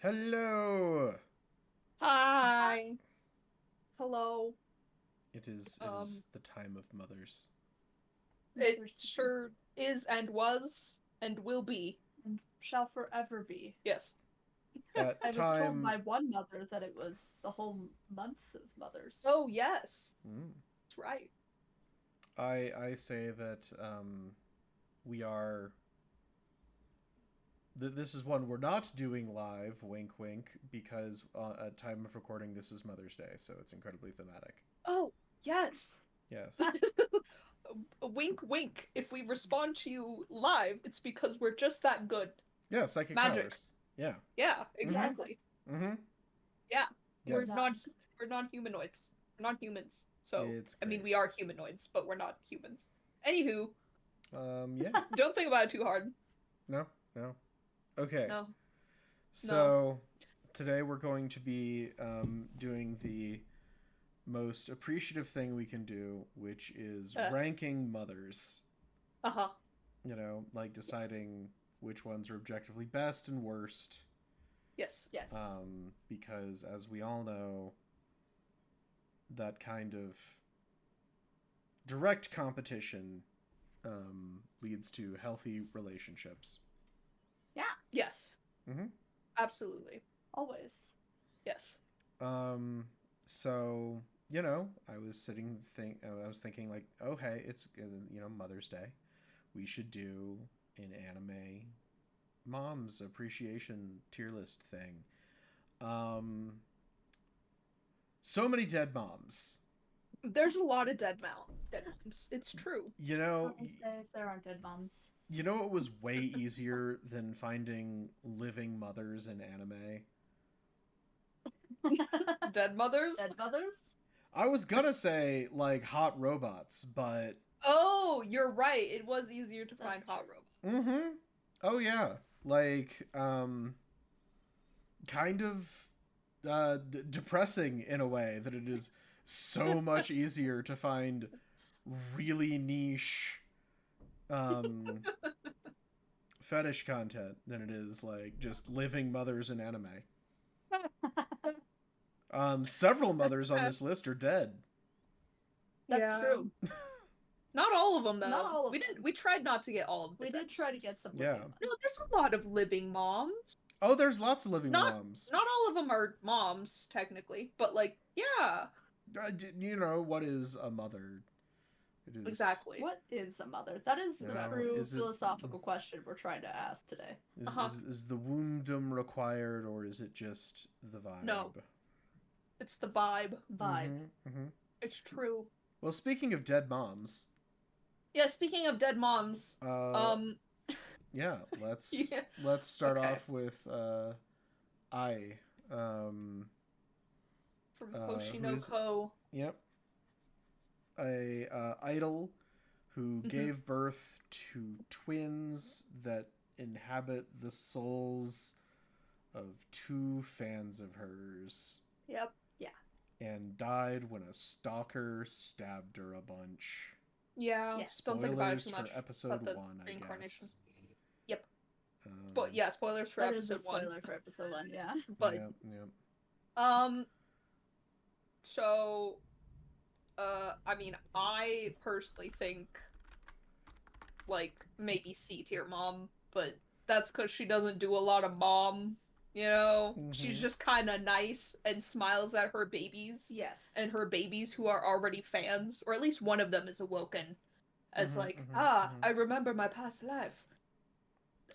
Hello. Hi. Hello. It is the time of mothers. It sure is and was and will be. And shall forever be. Yes. At I was told time by one mother that it was the whole month of mothers. Oh, yes. mm, That's right. I say that we are this is one we're not doing live, wink wink, because at time of recording this is Mother's Day, so it's incredibly thematic. Oh, yes. Yes. Wink, wink. If we respond to you live, it's because we're just that good. Yeah, psychic Magic. powers. Yeah. Yeah, exactly. Mm-hmm. Yeah. We're Yes. not we're not humanoids. We're not humans. So, It's I mean, great. we are humanoids, but we're not humans. Anywho, Yeah. don't think about it too hard. No, no. Okay. No. No. So today we're going to be doing the most appreciative thing we can do, which is Uh, ranking mothers. uh-huh. You know, like deciding which ones are objectively best and worst. Yes. Yes. Because as we all know, that kind of direct competition leads to healthy relationships. Yeah. Yes. Mm-hmm. Absolutely. Always. Yes. So you know, I was thinking like, oh hey, it's Mother's Day. We should do an anime mom's appreciation tier list thing. Um, so many dead moms. There's a lot of dead moms. It's true. You know, Mothers Day if there aren't dead moms. you know it was way easier than finding living mothers in anime. Dead mothers? Dead mothers? I was gonna say like hot robots, but Oh, you're right. It was easier to find That's hot true. robots. mm-hmm. Oh yeah, like kind of depressing in a way that it is so much easier to find really niche um, fetish content than it is like just living mothers in anime. Several mothers on this list are dead. That's Yeah. true. Not all of them though. Not all of we them. didn't. We tried not to get all of them. We did try to get some Yeah. living mothers. No, there's a lot of living moms. Oh, there's lots of living Not moms. not all of them are moms technically, but like yeah, You know what is a mother? It is exactly. What is a mother? That is the Yeah, true is it- philosophical question we're trying to ask today. Is the woundum required, or is it just the vibe? No. It's the vibe. Vibe. Mm-hmm. It's true. Well, speaking of dead moms, Yeah. Speaking of dead moms, yeah, let's Yeah. let's start Okay. off with I from who's- Hoshinoko. yep, a idol who gave birth to twins that inhabit the souls of two fans of hers Yep. and died when a stalker stabbed her a bunch. Yeah. Yes. Don't think about it Spoilers too for much. episode about the 1, I reincarnation. guess. Yep. Um, But yeah, spoilers for That is a episode 1. spoiler for episode 1, yeah. But yeah. so I mean, I personally think like maybe C tier mom, but that's because she doesn't do a lot of mom. You know, she's just kind of nice and smiles at her babies. Yes. And her babies who are already fans, or at least one of them is awoken as I remember my past life.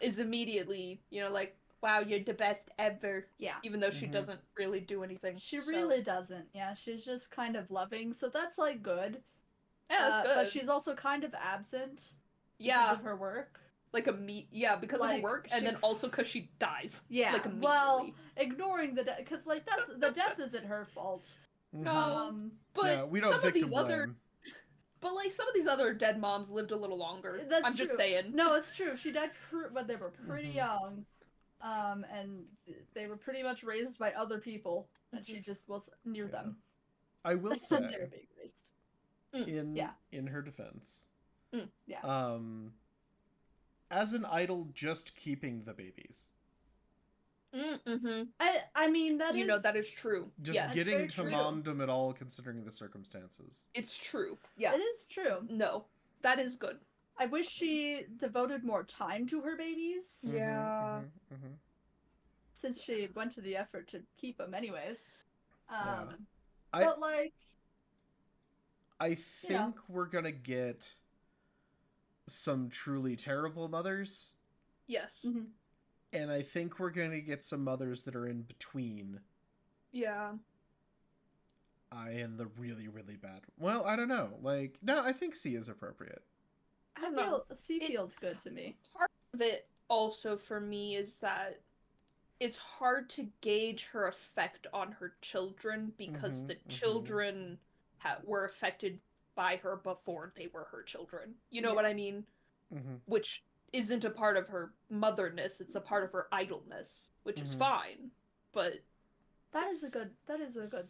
Is immediately, like, wow, you're the best ever. Yeah. Even though she doesn't really do anything. She really doesn't. Yeah, she's just kind of loving, so that's like good. Yeah, that's good. But she's also kind of absent because of her work. Like because of her work, and then also because she dies. Yeah. Like immediately. Well, ignoring the death, because like the death isn't her fault. No, but yeah, we don't some of these blame. other. But like some of these other dead moms lived a little longer. That's I'm true. just saying. No, it's true. She died when they were pretty young, and they were pretty much raised by other people, and she just was near them. I will say, they were being raised. in her defense, yeah. as an idol, just keeping the babies. Mm-hmm. I mean that You is know, that is true. Just Yes. getting very to true. momdom at all, considering the circumstances. It's true. Yeah. it is true. No. That is good. I wish she devoted more time to her babies Yeah. since she went to the effort to keep them anyways. Yeah. But like, I think we're gonna get some truly terrible mothers, Yes. mhm. and I think we're gonna get some mothers that are in between Yeah. and the really, really bad. Well, I don't know. Like, no, I think C is appropriate. I don't know. C feels good to me. Part of it also for me is that it's hard to gauge her effect on her children because the children were affected by her before they were her children. You know what I mean? Which isn't a part of her motherness, it's a part of her idleness, which is fine. But that is a good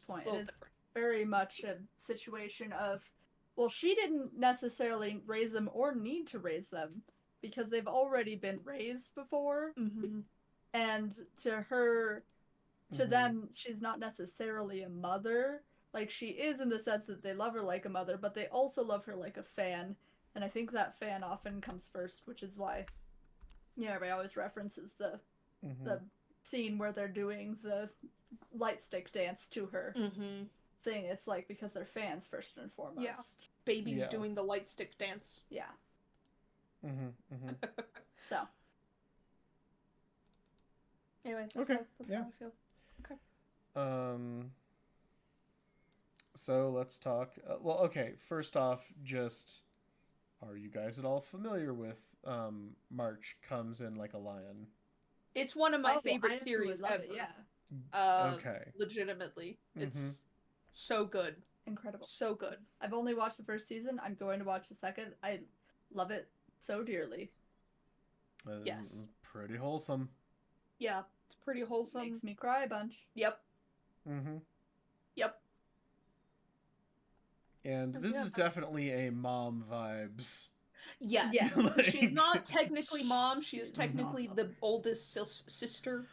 point. It is different. very much a situation of, well, she didn't necessarily raise them or need to raise them because they've already been raised before. And to them, she's not necessarily a mother. Like, she is in the sense that they love her like a mother, but they also love her like a fan. And I think that fan often comes first, which is why, everybody always references the scene where they're doing the light stick dance to her thing. It's like, because they're fans first and foremost. Yeah. Babies doing the light stick dance. Yeah. So. Anyway, that's how I feel. Okay. So let's talk. Well, okay. First off, just are you guys at all familiar with March Comes in Like a Lion? It's one of my favorite series ever. Okay. Legitimately, it's so good. Incredible. So good. I've only watched the first season. I'm going to watch the second. I love it so dearly. Yes. Pretty wholesome. Yeah, it's pretty wholesome. Makes me cry a bunch. Yep. Yep. And this is definitely a mom vibes. Yes. Like... She's not technically mom. She is technically the oldest sister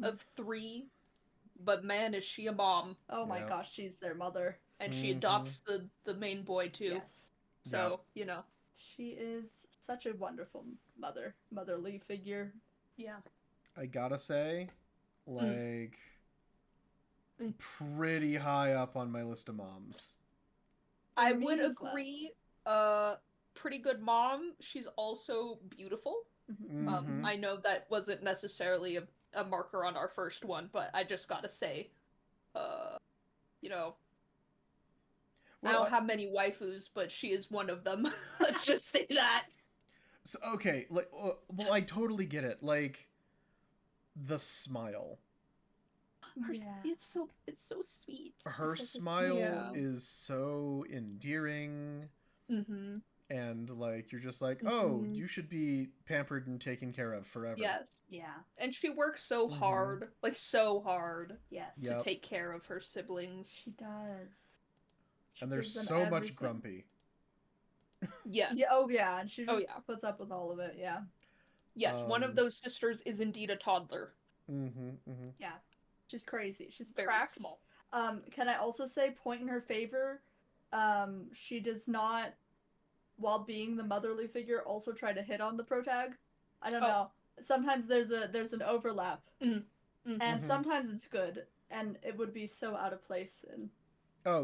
of 3. But man, is she a mom. Oh my gosh, she's their mother. And she adopts the main boy too. Yes. So, you know. She is such a wonderful motherly figure. Yeah. I gotta say, like, pretty high up on my list of moms. I would agree. Pretty good mom. She's also beautiful. I know that wasn't necessarily a marker on our first one, but I just gotta say, you know, well, I don't have many waifus, but she is one of them. Let's just say that. So, okay, like, well, I totally get it. Like, the smile. It's so sweet. Her smile is so endearing. And, like, you're just like, oh, you should be pampered and taken care of forever. Yes. Yeah. And she works so hard. Like, so hard. Yes. To take care of her siblings. She does. And there's so much grumpy. Yes. Yeah. Oh, yeah. And she puts up with all of it. Yeah. Yes, one of those sisters is indeed a toddler. Yeah. She's crazy. She's very cracked. small. Can I also say, point in her favor, she does not, while being the motherly figure, also try to hit on the protag. I don't know. Sometimes there's an overlap, and sometimes it's good, and it would be so out of place. And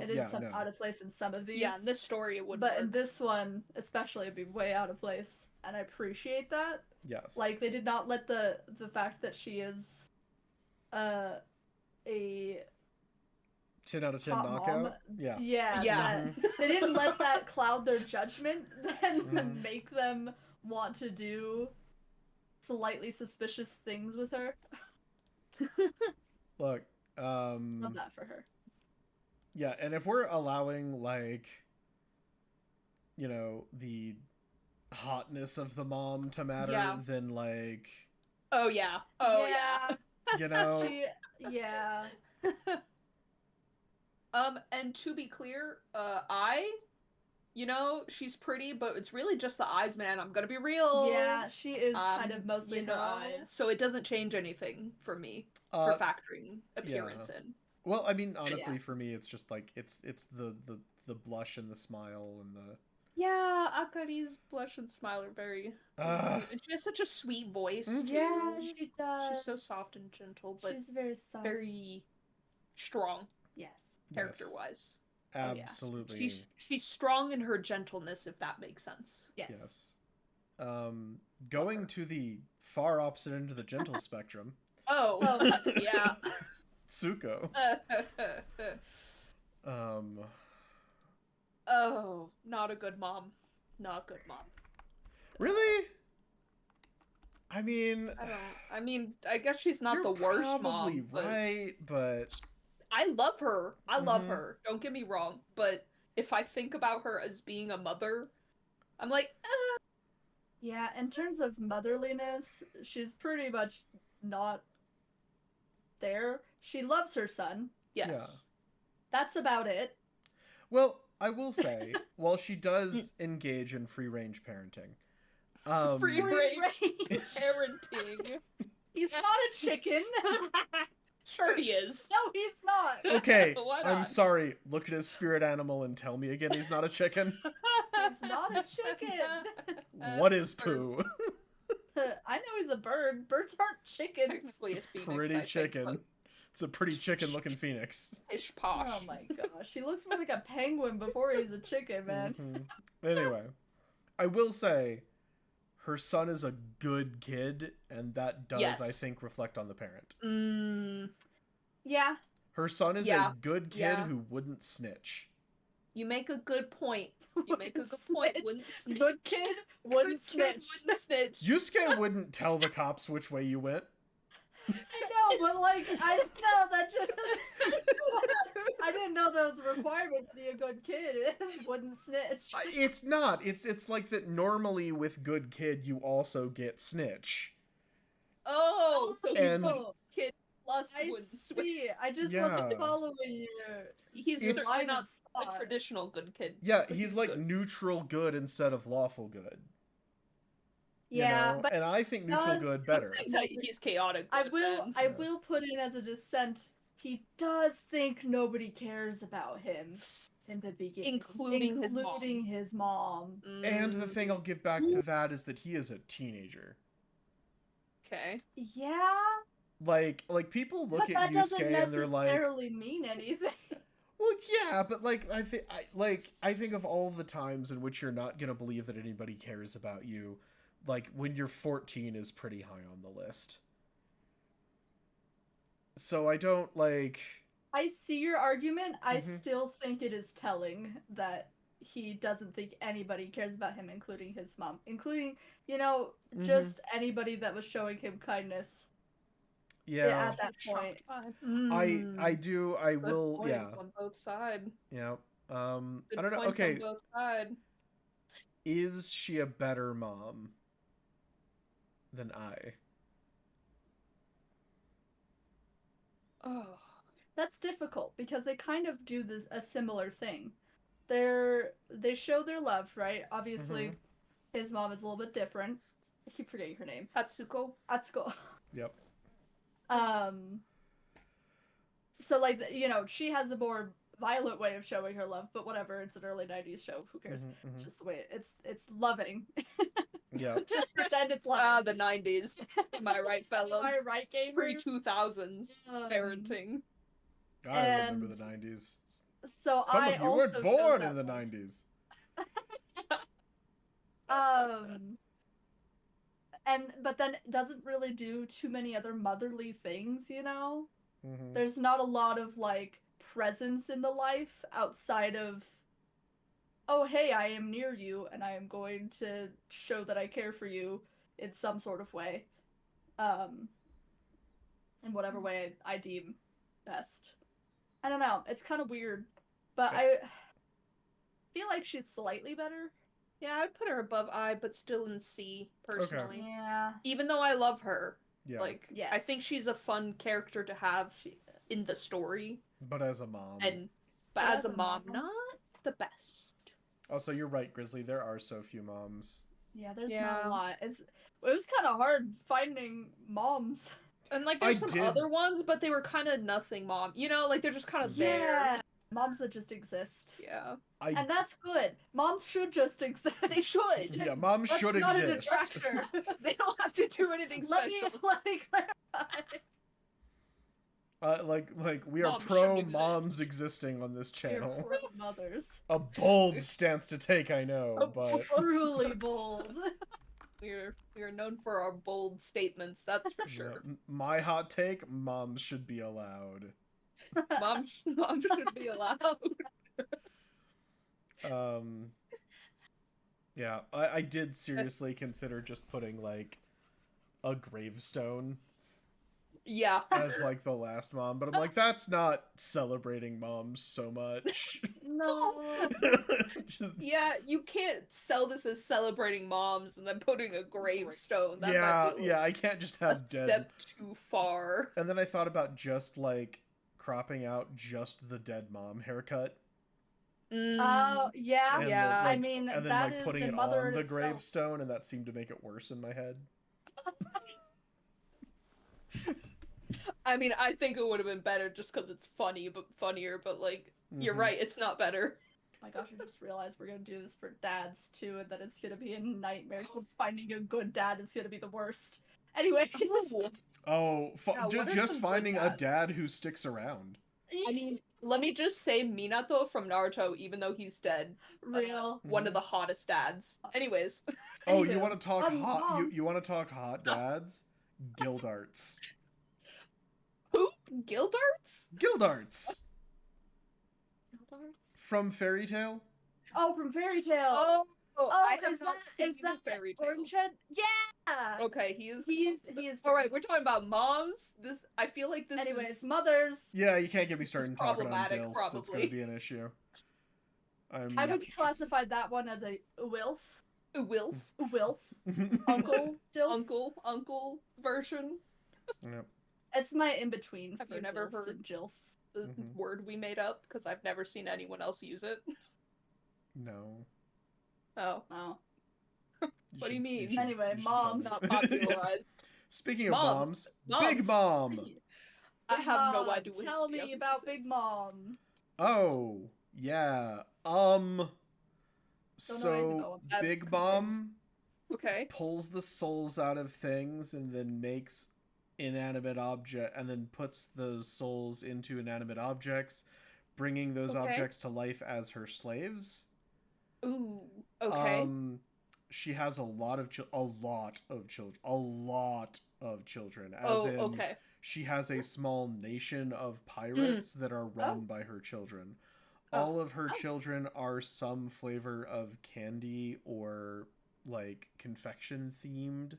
it is out of place in some of these. Yeah, in this story it would. But in this one, especially, it'd be way out of place, and I appreciate that. Yes. Like, they did not let the fact that she is, a 10 out of 10 knockout. Yeah. They didn't let that cloud their judgment and make them want to do slightly suspicious things with her. Look, love that for her. Yeah, and if we're allowing, like, you know, the hotness of the mom to matter, then, like, oh yeah, you know, yeah. And to be clear, I you know, she's pretty, but it's really just the eyes, man. I'm gonna be real. Yeah, she is kind of mostly you her know, eyes. so it doesn't change anything for me for factoring appearance in. Well, I mean, honestly, for me, it's just like it's the blush and the smile and the. Yeah, Akari's blush and smile are very. And she has such a sweet voice. Yeah, too. she does. She's so soft and gentle, but she's very soft. very strong. Yes. Character-wise. Absolutely. Oh, yeah. She's strong in her gentleness, if that makes sense. Yes. Going to the far opposite end of the gentle spectrum. Oh, yeah. Tsuko. Oh, not a good mom. Not a good mom. Really? I mean, I guess she's not the worst mom. Right, but I love her. I love her. Don't get me wrong, but if I think about her as being a mother, I'm like, Yeah, in terms of motherliness, she's pretty much not there. She loves her son. yes. Yeah. That's about it. Well, I will say, while she does engage in free-range parenting, Free range parenting. He's not a chicken. Sure he is. No, he's not. Okay, Why I'm not? sorry. Look at his spirit animal and tell me again he's not a chicken. He's not a chicken. What is poo? I know he's a bird. Birds aren't chickens. Technically, it's Phoenix. Pretty I chicken. Think, It's a pretty chicken-looking phoenix. ish posh. Oh my gosh, he looks more like a penguin before he's a chicken, man. Anyway, I will say, her son is a good kid, and that does, Yes. I think, reflect on the parent. Yeah. Her son is a good kid who wouldn't snitch. You make a good point. You make a good point. Wouldn't snitch. Good kid wouldn't snitch. Wouldn't snitch. Yusuke wouldn't tell the cops which way you went. I know, but like, I didn't know that just... I didn't know that was a requirement to be a good kid. It wouldn't snitch. It's not. It's like that normally with good kid, you also get snitch. Oh, so And- he's kid plus I wouldn't switch. see. I just Yeah. wasn't following you. He's It's- certainly not a traditional good kid. Yeah, but he's like good. neutral good instead of lawful good. Yeah, you know? but And I think neutral does- good better. He's chaotic. I good, will man. I will put in as a dissent. He does think nobody cares about him in the beginning, Including his mom. including his mom. And the thing I'll give back to that is that he is a teenager. Okay. Yeah, Like people look but that at doesn't Yusuke and they're like, necessarily mean anything. well, yeah, but like I think of all the times in which you're not gonna believe that anybody cares about you. Like when you're 14 is pretty high on the list. So I don't like. I see your argument. I Mhm. still think it is telling that he doesn't think anybody cares about him, including his mom, including, just anybody that was showing him kindness Yeah, at that point. I do. I Good will. points Yeah, on both sides. yeah. Good I don't know. points Okay, on both sides. is she a better mom than I? Oh. That's difficult because they kind of do a similar thing. They show their love, right? Obviously, his mom is a little bit different. I keep forgetting her name. Atsuko. Atsuko. Yep. So like, she has a more violent way of showing her love, but whatever, it's an early 90s show, who cares? It's just the way it's loving. Yeah. Just pretend it's loving. The 90s. Am I right, fellas? Am I right, gamers? Pre-2000s parenting. I remember the 90s. So Some I of you also weren't chose born that in the one. 90s. But then it doesn't really do too many other motherly things, Mhm. There's not a lot of like presence in the life outside of, oh hey, I am near you and I am going to show that I care for you in some sort of way. In whatever way I deem best. I don't know, it's kind of weird. But I feel like she's slightly better. Yeah, I'd put her above I, but still in C, personally. Yeah. Even though I love her. Yeah. Like, Yes. I think she's a fun character to have in the story. But as a mom. But as a mom, not the best. Also, you're right, Grizzly. There are so few moms. Yeah, there's not Yeah. a lot. It was kind of hard finding moms. And like, I there's some did- other ones, but they were kind of nothing mom. You know, like they're just kind of there. Yeah, moms that just exist. Yeah. And that's good. Moms should just exist. They should. Yeah, moms That's should not exist. a detractor. They don't have to do anything let special. me clarify. Like we are Moms pro shouldn't exist. moms existing on this You're channel. pro mothers. A bold stance to take, I know, Oh, but Truly bold. We're known for our bold statements, that's for yeah, sure. my hot take: moms should be allowed. Mom should be allowed. Yeah, I did seriously consider just putting like a gravestone Yeah. as like the last mom, but I'm like, that's not celebrating moms so much. No. Just, Yeah, you can't sell this as celebrating moms and then putting a gravestone. That yeah, might be yeah, I can't just a have dead. step too far. And then I thought about just like cropping out just the dead mom haircut. Oh, yeah. And Yeah. like, I mean, and then that like is putting the it mother on in the itself. gravestone, and that seemed to make it worse in my head. I mean, I think it would have been better just because it's funnier, but like, you're Mhm. right, it's not better. Oh my gosh, I just realized we're gonna do this for dads too, and that it's gonna be a nightmare because finding a good dad is gonna be the worst. Anyway, Oh, Yeah, what are just some good finding a dads? dad who sticks around. I mean, let me just say Minato from Naruto, even though he's dead, real. one of the hottest dads. Anyways, Oh, you Anywho, want to talk hot? moms. You want to talk hot dads? Gildarts. who? Gildarts? Gildarts from Fairy Tale. Oh, from Fairy Tale. Oh, I have is not that seen is that Fairy Tale. orange head? Yeah. Okay, he is. He is. All right, we're talking about moms. This, I feel like this Anyways, is. mothers. Yeah, you can't get me started talking on problematic, DILFs. It's going probably. to be an issue. I would classify that one as a wilf. Wilf, Wilf. Uncle. Dilf. uncle version. Yep. It's my in between. Have you never heard and Jilfs? The Mhm. word we made up because I've never seen anyone else use it. No. Oh, Oh. What do you mean? should- Anyway, you should tell moms. me. not popularized. Speaking of Moms. moms, Big Mom. I have no Mom, idea. Tell me about Big Mom. Oh, yeah. Don't know So anything about that. Big Mom Okay. pulls the souls out of things and then makes inanimate object and then puts those souls into inanimate objects, bringing those Okay. objects to life as her slaves. Ooh. Okay. She has a lot of children. As Oh. in, Okay. she has a small nation of pirates that are run by her children. All of her children are some flavor of candy or like confection themed.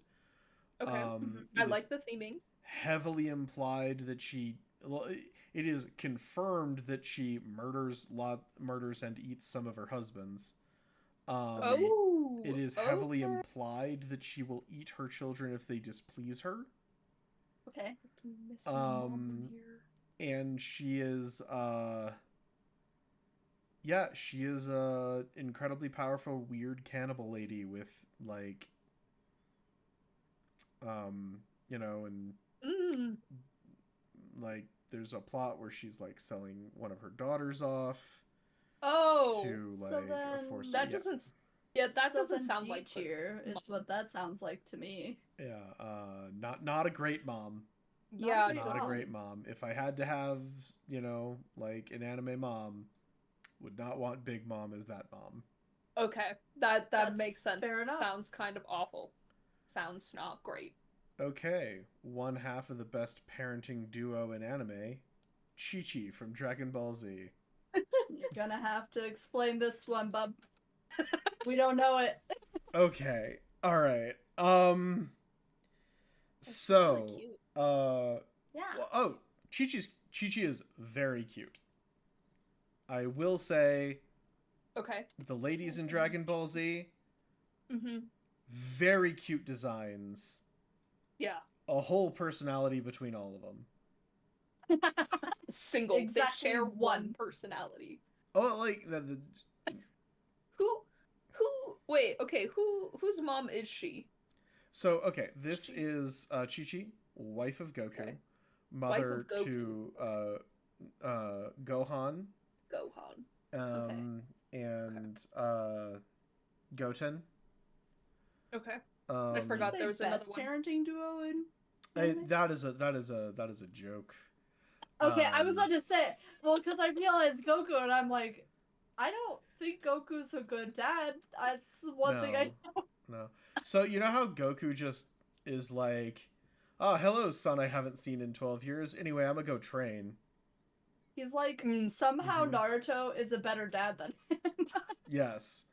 Okay. it I is like the theming. heavily implied that it is confirmed that she murders and eats some of her husbands. Oh. It is heavily okay. implied that she will eat her children if they displease her. Okay. Missing mom here. And she is she is a incredibly powerful weird cannibal lady with like and like there's a plot where she's like selling one of her daughters off Oh. to like so then a force. That doesn't. Yeah, that So doesn't then sound D like tier is what that sounds like to me. not a great mom. Yeah. Not Not a mom. great mom. If I had to have, like an anime mom, would not want Big Mom as that mom. Okay. That That's makes sense. fair enough. Sounds kind of awful. Sounds not great. Okay, one half of the best parenting duo in anime, Chi-Chi from Dragon Ball Z. You're gonna have to explain this one, bub. We don't know it. Okay, all right. That's really cute. Yeah. Chi-Chi is very cute. I will say Okay. the ladies in Dragon Ball Z, Mm-hmm. very cute designs. Yeah. A whole personality between all of them. Single. Exactly They share one. one personality. Oh, like the Who Wait, okay, whose mom is she? So, okay, this She- is Chi-Chi, wife of Goku, Okay. Wife mother of Goku. to Gohan, Gohan. and Goten. Okay. I forgot there was another best one. parenting duo in anime? That is a joke. Okay, I was about to say, well, because I realized Goku, and I'm like, I don't think Goku's a good dad. That's the one thing I know. No. So you know how Goku just is like, "Oh, hello, son. I haven't seen in 12 years. Anyway, I'm gonna go train." He's like, somehow Naruto is a better dad than him. Yes.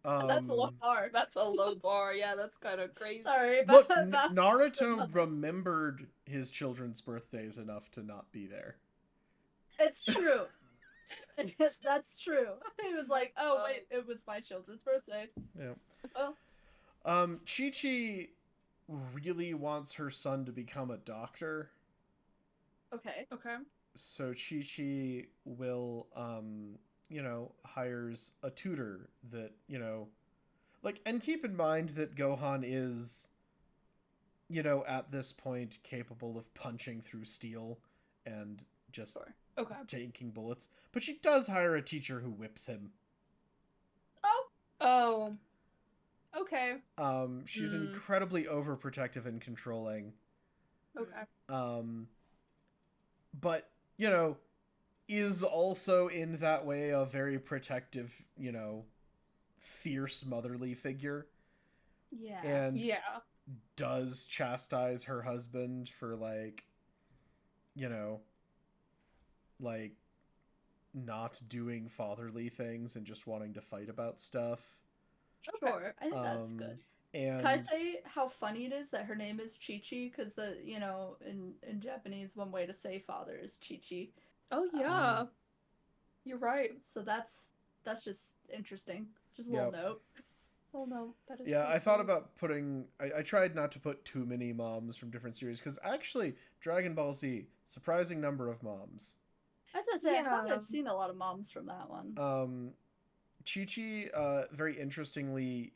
That's a low bar. That's a low bar. Yeah, that's kind of crazy. Sorry, Look, but Naruto remembered his children's birthdays enough to not be there. it's true. That's true. He was like, oh wait, it was my children's birthday. Yeah. Well, Chi-Chi really wants her son to become a doctor. okay. Okay. So Chi-Chi will, hires a tutor that, and keep in mind that Gohan is, at this point capable of punching through steel and just Okay. taking bullets. But she does hire a teacher who whips him. Oh. Okay. She's incredibly overprotective and controlling. Okay. But, is also in that way a very protective, fierce motherly figure. Yeah. And yeah. does chastise her husband for not doing fatherly things and just wanting to fight about stuff. Sure, I think that's good. And Can I say how funny it is that her name is Chi-Chi? Because in Japanese, one way to say father is Chi-Chi. Oh yeah. You're right. So that's just interesting. Just a little note. Oh no, that is. Yeah, I thought about putting. I tried not to put too many moms from different series because actually, Dragon Ball Z, surprising number of moms. As I say, I thought I've seen a lot of moms from that one. Chi-Chi, very interestingly,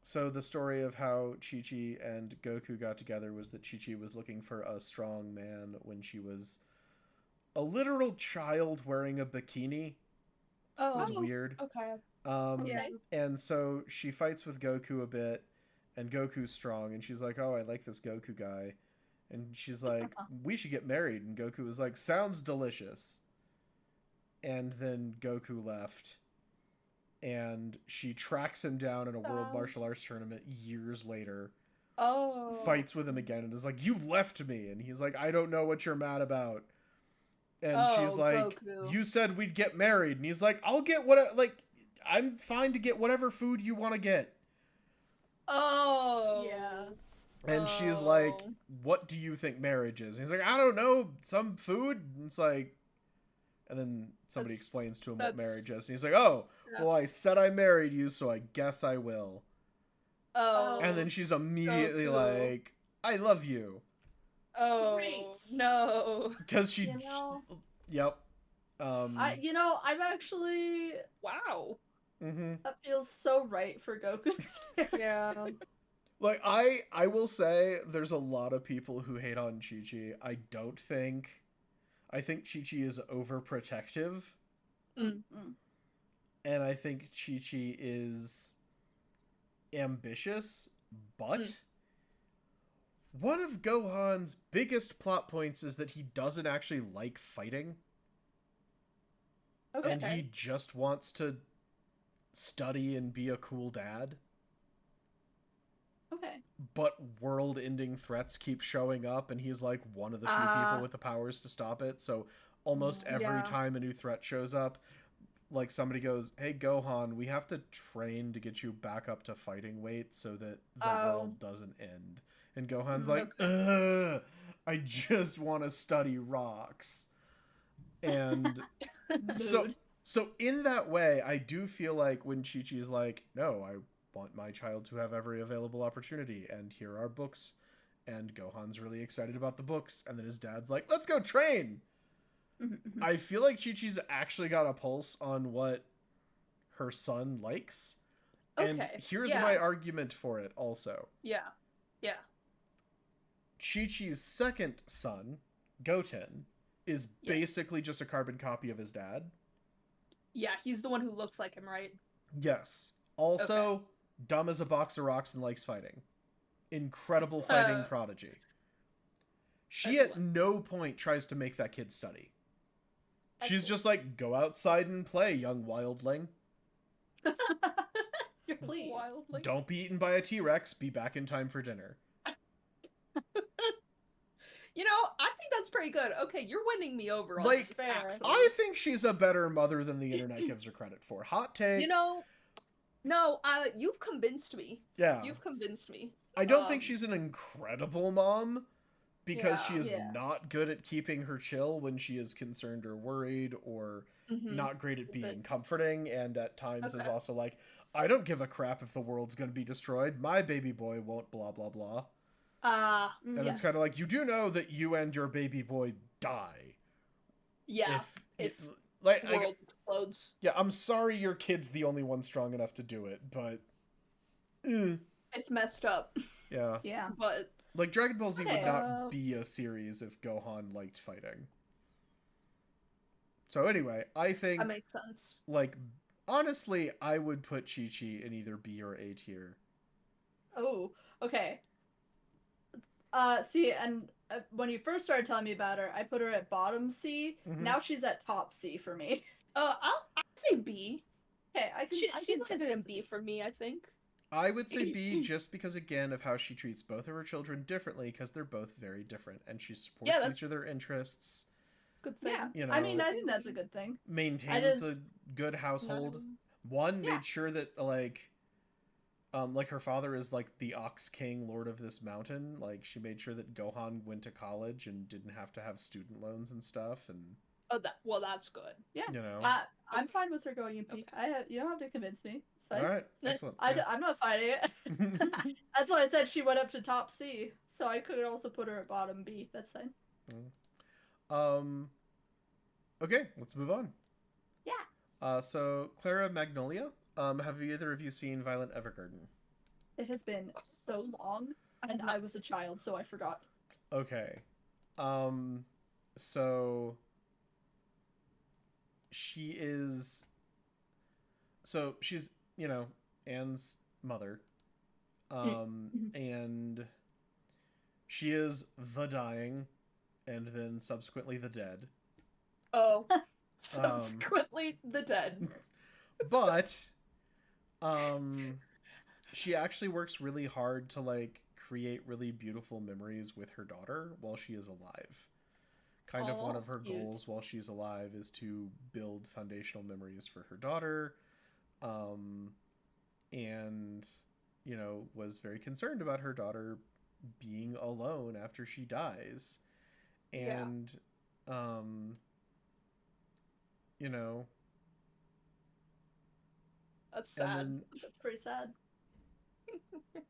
so the story of how Chi-Chi and Goku got together was that Chi-Chi was looking for a strong man when she was a literal child wearing a bikini. Oh, it was weird. Okay. And so she fights with Goku a bit, and Goku's strong, and she's like, "Oh, I like this Goku guy," and she's like, "We should get married," and Goku was like, "Sounds delicious." And then Goku left, and she tracks him down in a world martial arts tournament years later. Fights with him again and is like, "You left me," and he's like, "I don't know what you're mad about." And she's like, Goku. "You said we'd get married," and he's like, "I'll get I'm fine to get whatever food you want to get." Yeah. And she's like, "What do you think marriage is?" And he's like, "I don't know, some food." And it's like, and then somebody explains to him what marriage is, and he's like, "Oh, well, I said I married you, so I guess I will." And then she's immediately like, "I love you." Oh, great. No. Because she, yep. I'm actually wow. That feels so right for Goku's character. Yeah. Like, I will say there's a lot of people who hate on Chi-Chi. I think Chi-Chi is overprotective. And I think Chi-Chi is ambitious, but one of Gohan's biggest plot points is that he doesn't actually like fighting. Okay. And he just wants to study and be a cool dad. Okay. But world-ending threats keep showing up, and he's like one of the few people with the powers to stop it. So almost every time a new threat shows up, like somebody goes, "Hey Gohan, we have to train to get you back up to fighting weight so that the world doesn't end." And Gohan's like, "Ugh, I just want to study rocks." And so in that way, I do feel like when Chi-Chi's like, "No, I want my child to have every available opportunity, and here are books," and Gohan's really excited about the books, and then his dad's like, "Let's go train." I feel like Chi-Chi's actually got a pulse on what her son likes. Okay. And here's yeah. my argument for it also. Yeah. Yeah. Chi-Chi's second son, Goten, is basically just a carbon copy of his dad. Yeah, he's the one who looks like him, right? Yes. Also, dumb as a box of rocks and likes fighting. Incredible fighting prodigy. She at no point tries to make that kid study. She's just like, go outside and play, young wildling. Please. Wildling. Don't be eaten by a T-Rex. Be back in time for dinner. You know, I think that's pretty good. Okay, you're winning me over on Like, this, actually. I think she's a better mother than the internet gives her credit for. Hot take. You know, no, you've convinced me. Yeah. You've convinced me. I don't think she's an incredible mom, because she is Yeah. not good at keeping her chill when she is concerned or worried, or not great at being comforting, and at times is also like, I don't give a crap if the world's going to be destroyed. My baby boy won't blah, blah, blah. And it's kind of like, you do know that you and your baby boy die. Yeah. If the world explodes. Yeah, I'm sorry your kid's the only one strong enough to do it, but... It's messed up. Yeah. Yeah. But... Like, Dragon Ball Z would not be a series if Gohan liked fighting. So anyway, I think... That makes sense. Like, honestly, I would put Chi-Chi in either B or A tier. Oh, okay. See, and when you first started telling me about her, I put her at bottom C. Now she's at top C for me. I'll say B. Okay, She's considered in B for me, I think. I would say B just because, again, of how she treats both of her children differently, because they're both very different, and she supports each of their interests. Good thing. Yeah, you know, I mean, I think that's a good thing. Maintains a good household. Made sure that, like her father is, like, the Ox King, Lord of this mountain. Like, she made sure that Gohan went to college and didn't have to have student loans and stuff, and... that's good. Yeah. You know. I'm fine with her going in B. You don't have to convince me. It's fine. All right, excellent. I'm not fighting it. That's why I said she went up to top C, so I could also put her at bottom B. That's fine. Okay, let's move on. Yeah. So Clara Magnolia, have either of you seen Violet Evergarden? It has been so long, and I was a child, so I forgot. Okay. So she's, you know, Anne's mother. And she is the dying, and then subsequently the dead. Oh. Subsequently the dead. But she actually works really hard to, like, create really beautiful memories with her daughter while she is alive. Kind of one of her goals while she's alive is to build foundational memories for her daughter. And, you know, was very concerned about her daughter being alone after she dies. And, you know... That's sad. That's pretty sad.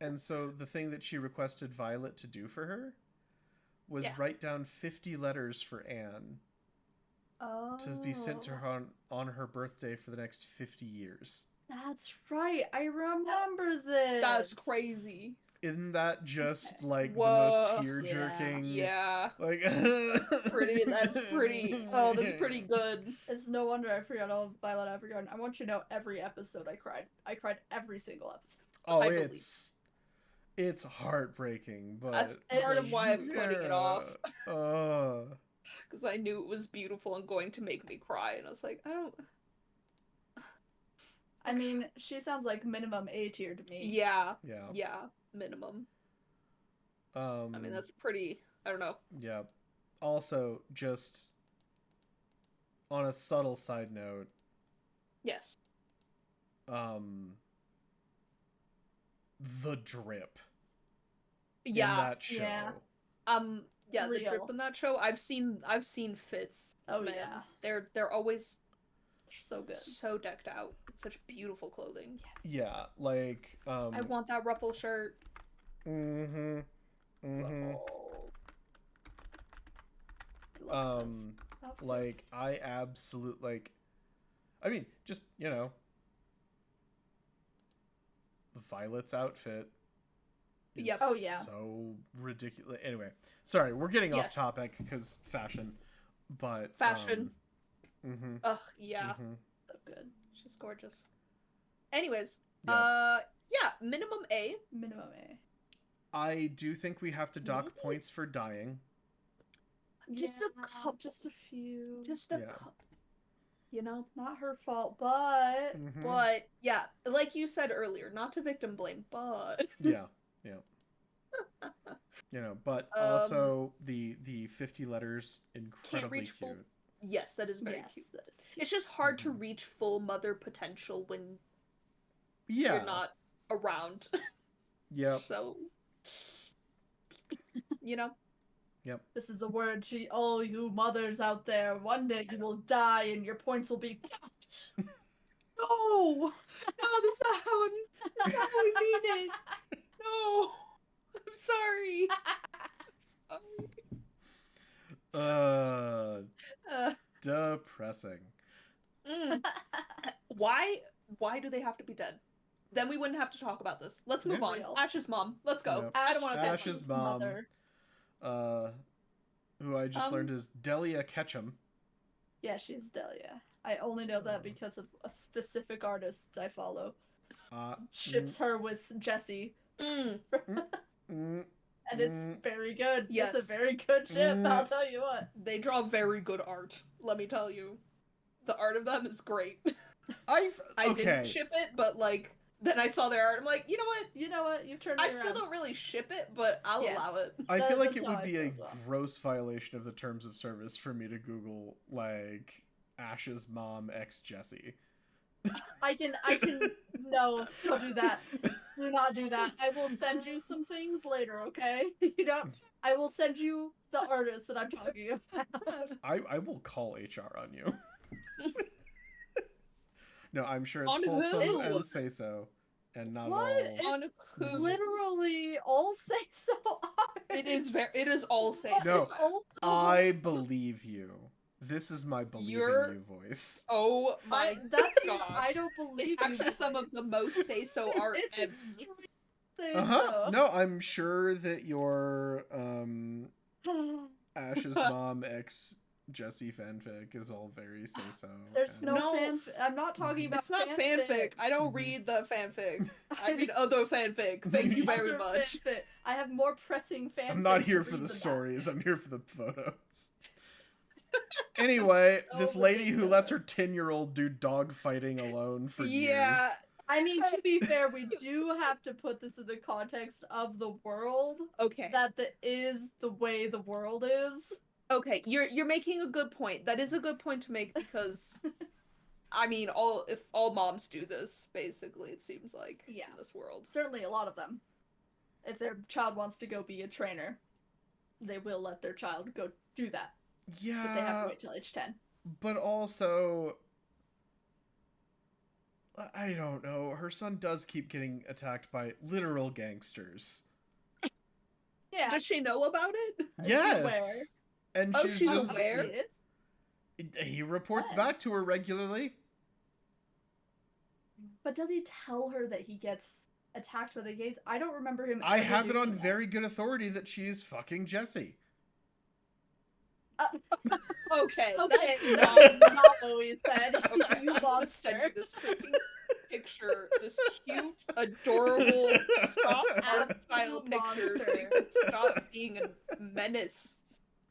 And so the thing that she requested Violet to do for her was write down 50 letters for Anne to be sent to her on her birthday for the next 50 years. That's right. I remember this. That's crazy. Isn't that just, like, the most tear-jerking? Yeah. Like, that's pretty good. It's no wonder I forgot all of Violet Evergarden. I want you to know, every episode I cried. I cried every single episode. Oh, it's heartbreaking, but... That's part of why I'm putting it off. Because I knew it was beautiful and going to make me cry, and I was like, I don't... I mean, she sounds like minimum A tier to me. Yeah, minimum. I mean, that's pretty... I don't know. Yeah. Also, just on a subtle side note... Yes. The drip in that show. Yeah. The drip in that show. I've seen fits. Oh, man. yeah. They're always so good. So decked out. It's such beautiful clothing. Yes. Yeah, like I want that ruffle shirt. Ruffle. Like, I absolutely, like, I mean, just, you know, Violet's outfit is Yep. Oh, yeah. so ridiculous. Anyway, sorry, we're getting off Yes. topic because fashion, but Fashion. Mm-hmm. Ugh, yeah. Mm-hmm. So good. She's gorgeous. Anyways, Yeah. yeah, minimum A. Minimum A. I do think we have to dock points for dying. Just a couple. Just a few. Just a Yeah. couple. You know? Not her fault, but Mhm. But, yeah, like you said earlier, not to victim blame, but... Yeah. But also the 50 letters incredibly reach full- cute. Yes, that is very yes, cute. that is It's just hard to Mhm. reach full mother potential when Yeah. you're not around. Yep. So, you know? This is a word to all you mothers out there. One day you will die and your points will be docked. No! No, that's not how we mean it. No! I'm sorry. I'm sorry. Depressing. Why do they have to be dead? Then we wouldn't have to talk about this. Let's move on. Real. Ash's mom. Let's go. Yep. I don't want to think Ash's about mom. mother. Who I just learned is Delia Ketchum. Yeah, she's Delia. I only know that because of a specific artist I follow. Ships her with Jessie. Mm. Mm, And it's very good. Yes. It's a very good ship, I'll tell you what. They draw very good art. Let me tell you, the art of them is great. I didn't ship it, but like then I saw their art. I'm like, you know what? You know what? You've turned me I around. still don't really ship it, but I'll allow it. I feel like That's it how would I be feel a as well. gross violation of the terms of service for me to Google like Ash's mom ex Jessie. I can no, don't do that. Do not do that. I will send you some things later, okay? You know, I will send you the artist that I'm talking about. I will call HR on you. No, I'm sure it's On wholesome who? and say so, and not What? all. On who? Literally all say so art. It is all say No, It's also I believe you. This is my believe You're- in you voice. Oh my that's gosh. I don't believe It's actually you some of the guys. most say so art It's ever. extreme say Uh-huh. No, I'm sure that your so. Ash's mom ex Jessie fanfic is all very say so. There's no, No. fanfic. I'm not talking about It's not fanfic. I don't Mhm. read the fanfic. I read other fanfic. Thank you very Other much. fanfic. I have more pressing fanfic. I'm not here to for read the than that. stories. I'm here for the photos. Anyway, So this lady who lets her ridiculous. 10-year-old do dog fighting alone for Yeah. years. I mean, to be fair, we do have to put this in the context of the world. Okay. That is the way the world is. Okay, you're making a good point. That is a good point to make because I mean, if all moms do this, basically, it seems like Yeah. in this world. Certainly a lot of them. If their child wants to go be a trainer, they will let their child go do that. But they have Yeah, to wait till age 10. but also, I don't know. Her son does keep getting attacked by literal gangsters. Yeah. Does she know about it? she Yes, aware? and Oh, she's she's just aware? She is. he reports Good. back to her regularly. But does he tell her that he gets attacked by the gays? I don't remember him. I ever have it on doing that. very good authority that she is fucking Jessie. Okay, Okay, that's not what we said. Okay, You I'm gonna send monster. you this freaking picture, this cute, adorable, soft art style Absolute picture. monster. So you can stop being a menace.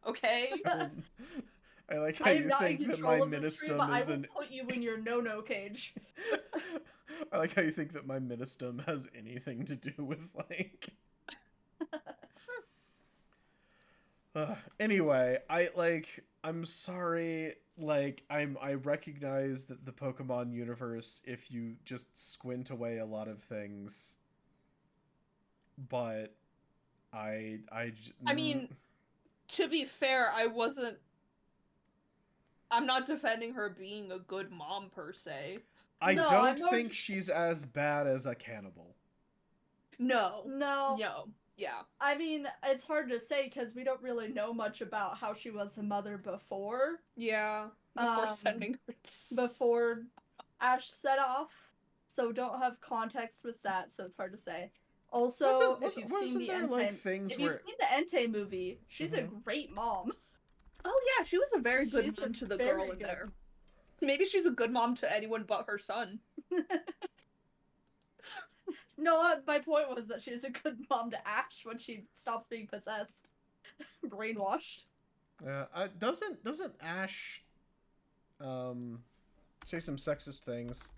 Okay? I like how I am you not in think that my control of the stream, ministum but I is will an. put you in your no-no cage. I like how you think that my ministum has anything to do with like. Anyway, I'm sorry. I recognize that the Pokemon universe, if you just squint away a lot of things, but I mean, to be fair, I'm not defending her being a good mom per se. I No, don't I'm more- think she's as bad as a cannibal. No. No. Yeah. I mean, it's hard to say because we don't really know much about how she was a mother before. Yeah. Before Um, sending her. Before Ash set off. so don't have context with that, so it's hard to say. Also, if you've seen wasn't the there, Entei, like, things if where... you've seen the Entei movie, she's a great mom. Oh yeah, she was a very good She's mom to the very girl in good. there. Maybe she's a good mom to anyone but her son. No, my point was that she's a good mom to Ash when she stops being possessed, brainwashed. Doesn't Ash say some sexist things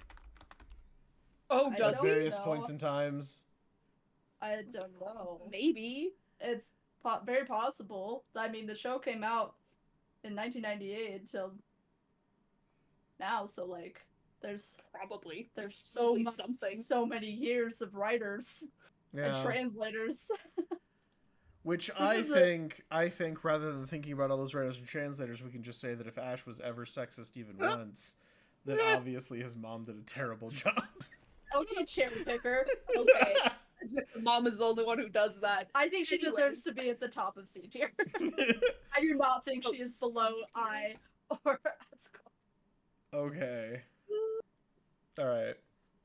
Oh, I does at don't various know. points in times? I don't know. Maybe. It's very possible. I mean, the show came out in 1998 until now, so like, there's Probably. so Probably much, something. so many years of writers and Yeah. translators. Which This is a- I think rather than thinking about all those writers and translators, we can just say that if Ash was ever sexist even once, then obviously his mom did a terrible job. Okay, cherry picker. Okay. As if the mom is the only one who does that. I think she Anyways. deserves to be at the top of C tier. I do not think she is below I or Okay. All right.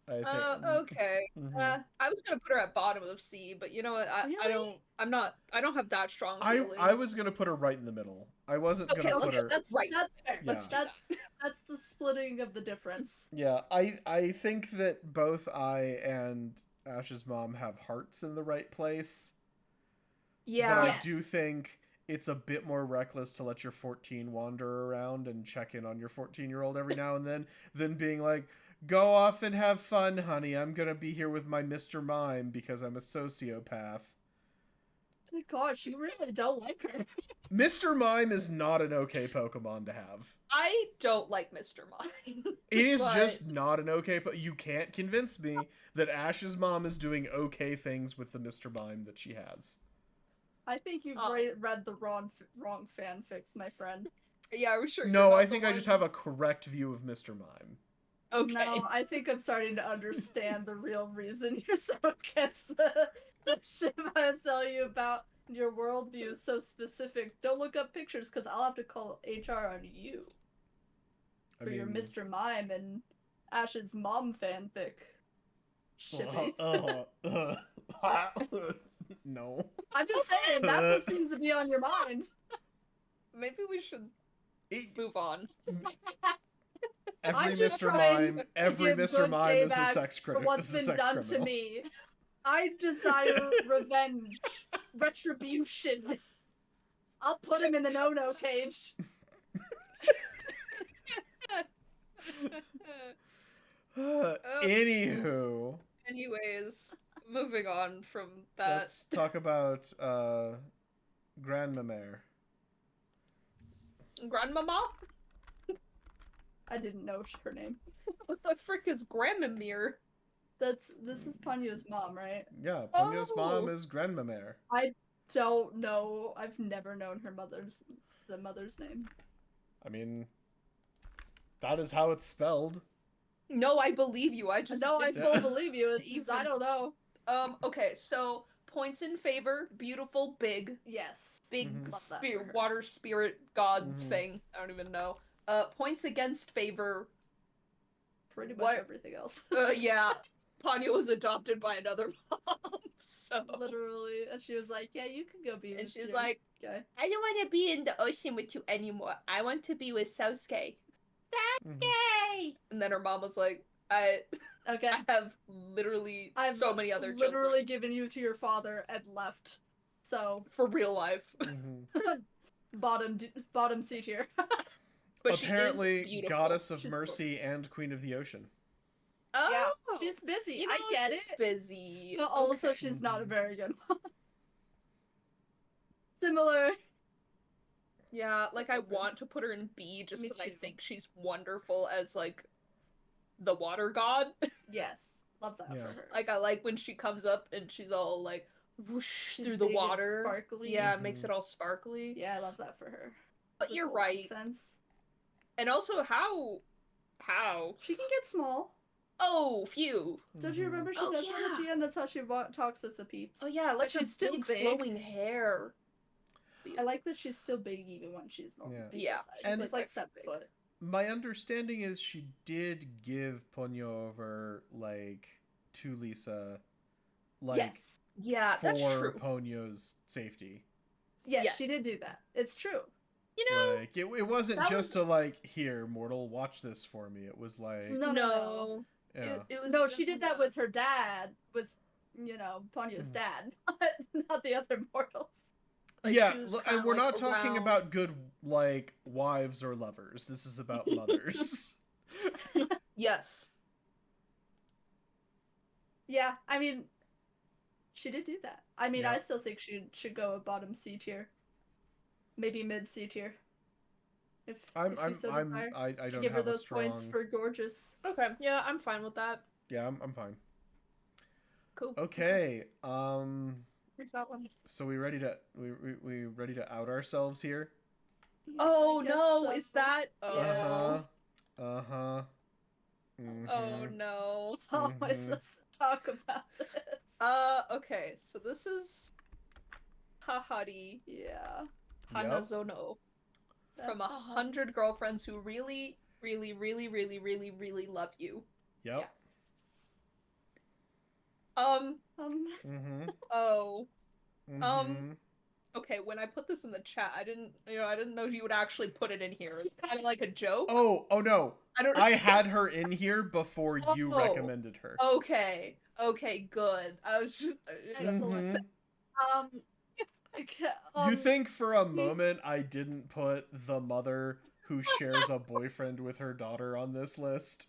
I think. Okay. Mhm. I was gonna put her at bottom of C, but you know what? I Really? don't have that strong feelings. I was gonna put her right in the middle. I wasn't Okay, gonna put her. That's Right. fair. Yeah. That's the splitting of the difference. Yeah, I think that both I and Ash's mom have hearts in the right place. Yeah. But I Yes. do think it's a bit more reckless to let your 14 wander around and check in on your 14-year-old every now and then than being like, go off and have fun, honey. I'm gonna be here with my Mr. Mime because I'm a sociopath. Oh my gosh, you really don't like her. Mr. Mime is not an okay Pokemon to have. I don't like Mr. Mime. It is But- just not an okay... You can't convince me that Ash's mom is doing okay things with the Mr. Mime that she has. I think you've read the wrong fanfics, my friend. Yeah, we're sure. No, I think I just have a correct view of Mr. Mime. Okay. No, I think I'm starting to understand the real reason you're so against the shit I was telling you about. Your worldview is so specific. Don't look up pictures because I'll have to call HR on you for your Mr. Mime and Ash's mom fanfic. Shipping. No. I'm just saying, that's what seems to be on your mind. Maybe we should move on. Every I'm just Mr. trying Mime, every give Mr. good Mime is a payback sex for criminal. what's been done to me. I desire revenge, retribution. I'll put him in the no-no cage. Anywho. Anyways, moving on from that. Let's talk about Grandmamere. Grandmama? I didn't know her name. What the frick is Grandmamere? This is Ponyo's mom, right? Yeah, Ponyo's mom Oh. is Grandmamere. Don't know. I've never known the mother's name. I mean, that is how it's spelled. No, I believe you. I I didn't- full believe you. It's just, I Even- don't know. Okay, so points in favor, beautiful, big Yes. big Mhm. Love that for her. water spirit god Mhm. thing. I don't even know. Points against favor. Pretty much What? everything else. Yeah. Ponyo was adopted by another mom, so Literally. And she was like, yeah, you can go be and with she's your like, guy. I don't want to be in the ocean with you anymore. I want to be with Sasuke. Mhm. Yay! And then her mom was like, I Okay. have literally I've so many other literally children given you to your father and left. So, for real life. Mhm. bottom C tier. But she is Apparently, beautiful. goddess of She's mercy and queen of the ocean. Oh, Yeah, she's busy. you know, I get she's it. busy. But also, Okay. she's not a Mhm. very good mom. Similar. Yeah, like I want to put her in B just Me because I too. think she's wonderful as like the water god. Yes. Love that Yeah. for her. Like I like when she comes up and she's all like whoosh She's through the big and water. sparkly. Yeah, it makes Mhm. it all sparkly. Yeah, I love that for her. But The you're whole right. Sense. And also how She can get small. oh phew. Don't you Mhm. remember she Oh, does that at the yeah. end? That's how she talks with the peeps. Oh yeah, like But her she's still big big. flowing hair. I like that she's still big even when she's normal. Yeah. because Yeah, She's and- like 7 foot. My understanding is she did give Ponyo over, like, to Lisa, like, Yes. Yeah, that's for true. Ponyo's safety. Yes, Yes. she did do that. It's true. You know, Like, it wasn't that just was- to, like, here, mortal, watch this for me. It was like, No. yeah. It was No, she did that definitely with her dad, with, Ponyo's Mm. dad, but not the other mortals. like, yeah, she was and kinda, we're like, not talking around- about good, like, wives or lovers. This is about mothers. Yes. Yeah, I mean, she did do that. I mean, I Yep. still think she should go a bottom C tier. Maybe mid C tier. If you so desire. I To don't give her have a those points strong. for gorgeous. Okay. Yeah, I'm fine with that. Yeah, I'm fine. Cool. Okay. Here's that one. So we ready to out ourselves here? Oh I guess no, so. is that? Oh. Uh-huh. Oh no. How am I supposed to talk about this? Okay, so this is Hahari Yeah. Hanazono from That's 100 girlfriends who really, really, really, really, really, really love you. Yep. Oh. Mm-hmm. Okay, when I put this in the chat, I didn't know you would actually put it in here. It's kind of like a joke. Oh no. I had her in here before you Oh. recommended her. Okay, good. I was just Excellent. You think for a moment I didn't put the mother who shares a boyfriend with her daughter on this list?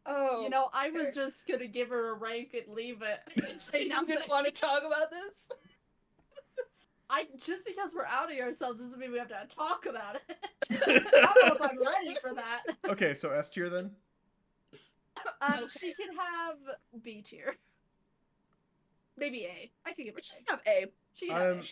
Oh, I was just gonna give her a rank and leave it. And say you nothing. didn't want to talk about this? Just because we're outing ourselves doesn't mean we have to talk about it. I don't know if I'm ready for that. Okay, so S tier then? Okay. She can have B tier. Maybe A. I can give her She A. can have A. She can have A.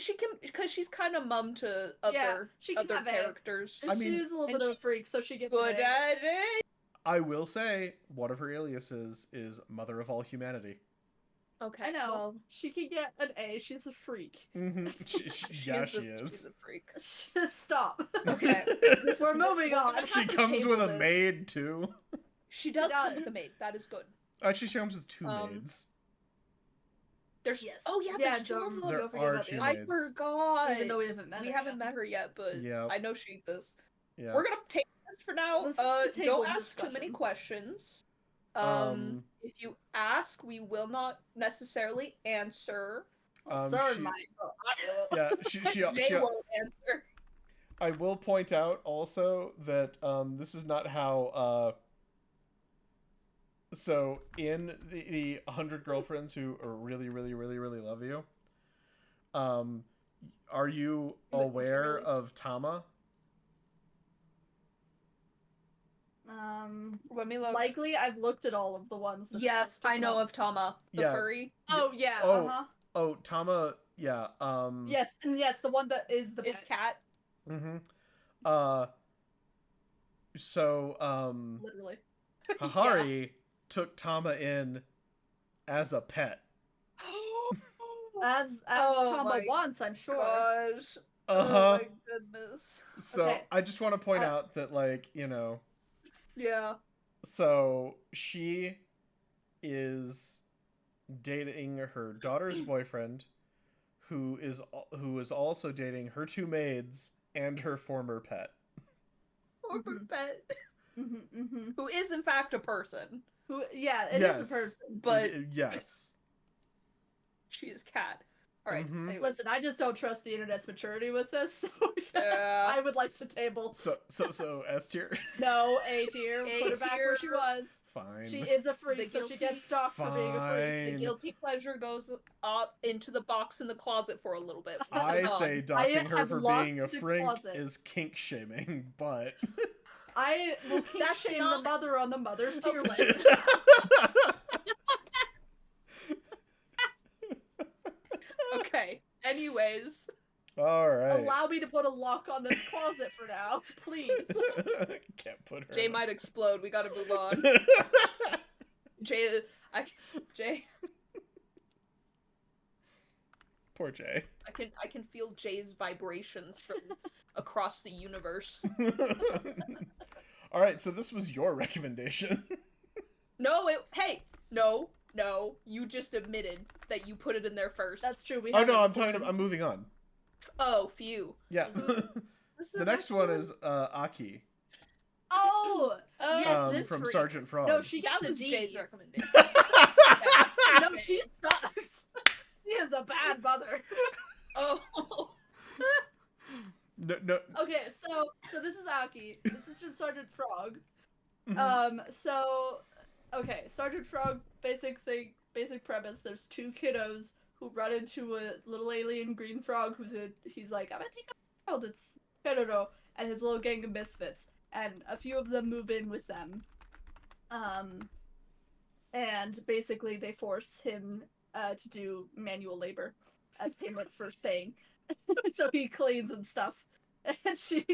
She can, because she's kind of mum to other she can have A. characters. I mean- she is a little and bit of a she's freak, so she gets Good an A. at it. I will say one of her aliases is Mother of All Humanity. Okay, I know. well, She can get an A. She's a freak. Mm-hmm. Yeah, she She's is. a freak. Stop. Okay. We're moving on. We're She have to comes with a table this. maid too. She does come does. with a maid. That is good. Actually, she comes with two Um, maids. There's Yes. Oh yeah, Yeah, there's two of them. There don't forget are about two the I maids. forgot. Even though we haven't met we her haven't yet. met her yet, but Yeah. I know she exists. Yeah. We're gonna take this for now. This is the table Don't ask too many discussion. questions. If you ask, we will not necessarily answer. Cern she- might. Yeah, she They won't answer. I will point out also that this is not how so in the 100 girlfriends who are really really really really love you, are you Listen to aware really- of Tama? Let me look. Likely, I've looked at all of the ones. That Yes, I know of Tama, the Yeah. furry. Oh yeah. Oh. Uh-huh. Oh, Tama, yeah. Yes, and yes, the one that is the It's pet, cat. Mhm. So literally. Hahari took Tama in as a pet. As Oh Tama my wants, I'm sure. Gosh. Uh-huh. Oh my goodness. So Okay. I just want to point out that, like, Yeah. so she is dating her daughter's boyfriend, who is also dating her two maids and her former pet. Or Mhm. pet. Mm-hmm. Who is in fact a person, Who? Yeah, it is Yes. a person. but Yes. she is cat. All right. Mhm. Anyways. Listen, I just don't trust the internet's maturity with this. So Yeah. I would like the table. So S tier. No, A tier. A Put her back where she tier. was. Fine. She is a freak, The so she guilty- gets stalked for being a freak. The Fine. guilty pleasure goes up into the box in the closet for a little bit. I Moving on. say docking her have for locked being a the frink closet. is kink shaming, but I will keep That's shame not- the mother on the mother's tier list. Okay. Anyways, all right. Allow me to put a lock on this closet for now, please. Can't put her. Jay in. might explode. We gotta move on. Jay. Poor Jay. I can feel Jay's vibrations from across the universe. right, so this was your recommendation. No, no, you just admitted that you put it in there first. That's true. We Oh haven't no, formed- I'm moving on. Oh, phew. Yeah. This is The next one is Aki. Oh, yes, this from freak. Sergeant Frog. No, she gets That a was D. Jay's recommendation. No, she sucks. She is a bad mother. Oh. No. Okay, so this is Aki. This is from Sergeant Frog. Mhm. Okay, Sergeant Frog, basic premise. There's two kiddos who run into a little alien green frog he's like, I'm gonna take a child, it's Pedro, and his little gang of misfits. And a few of them move in with them. And basically they force him to do manual labor as payment for staying. So he cleans and stuff. And she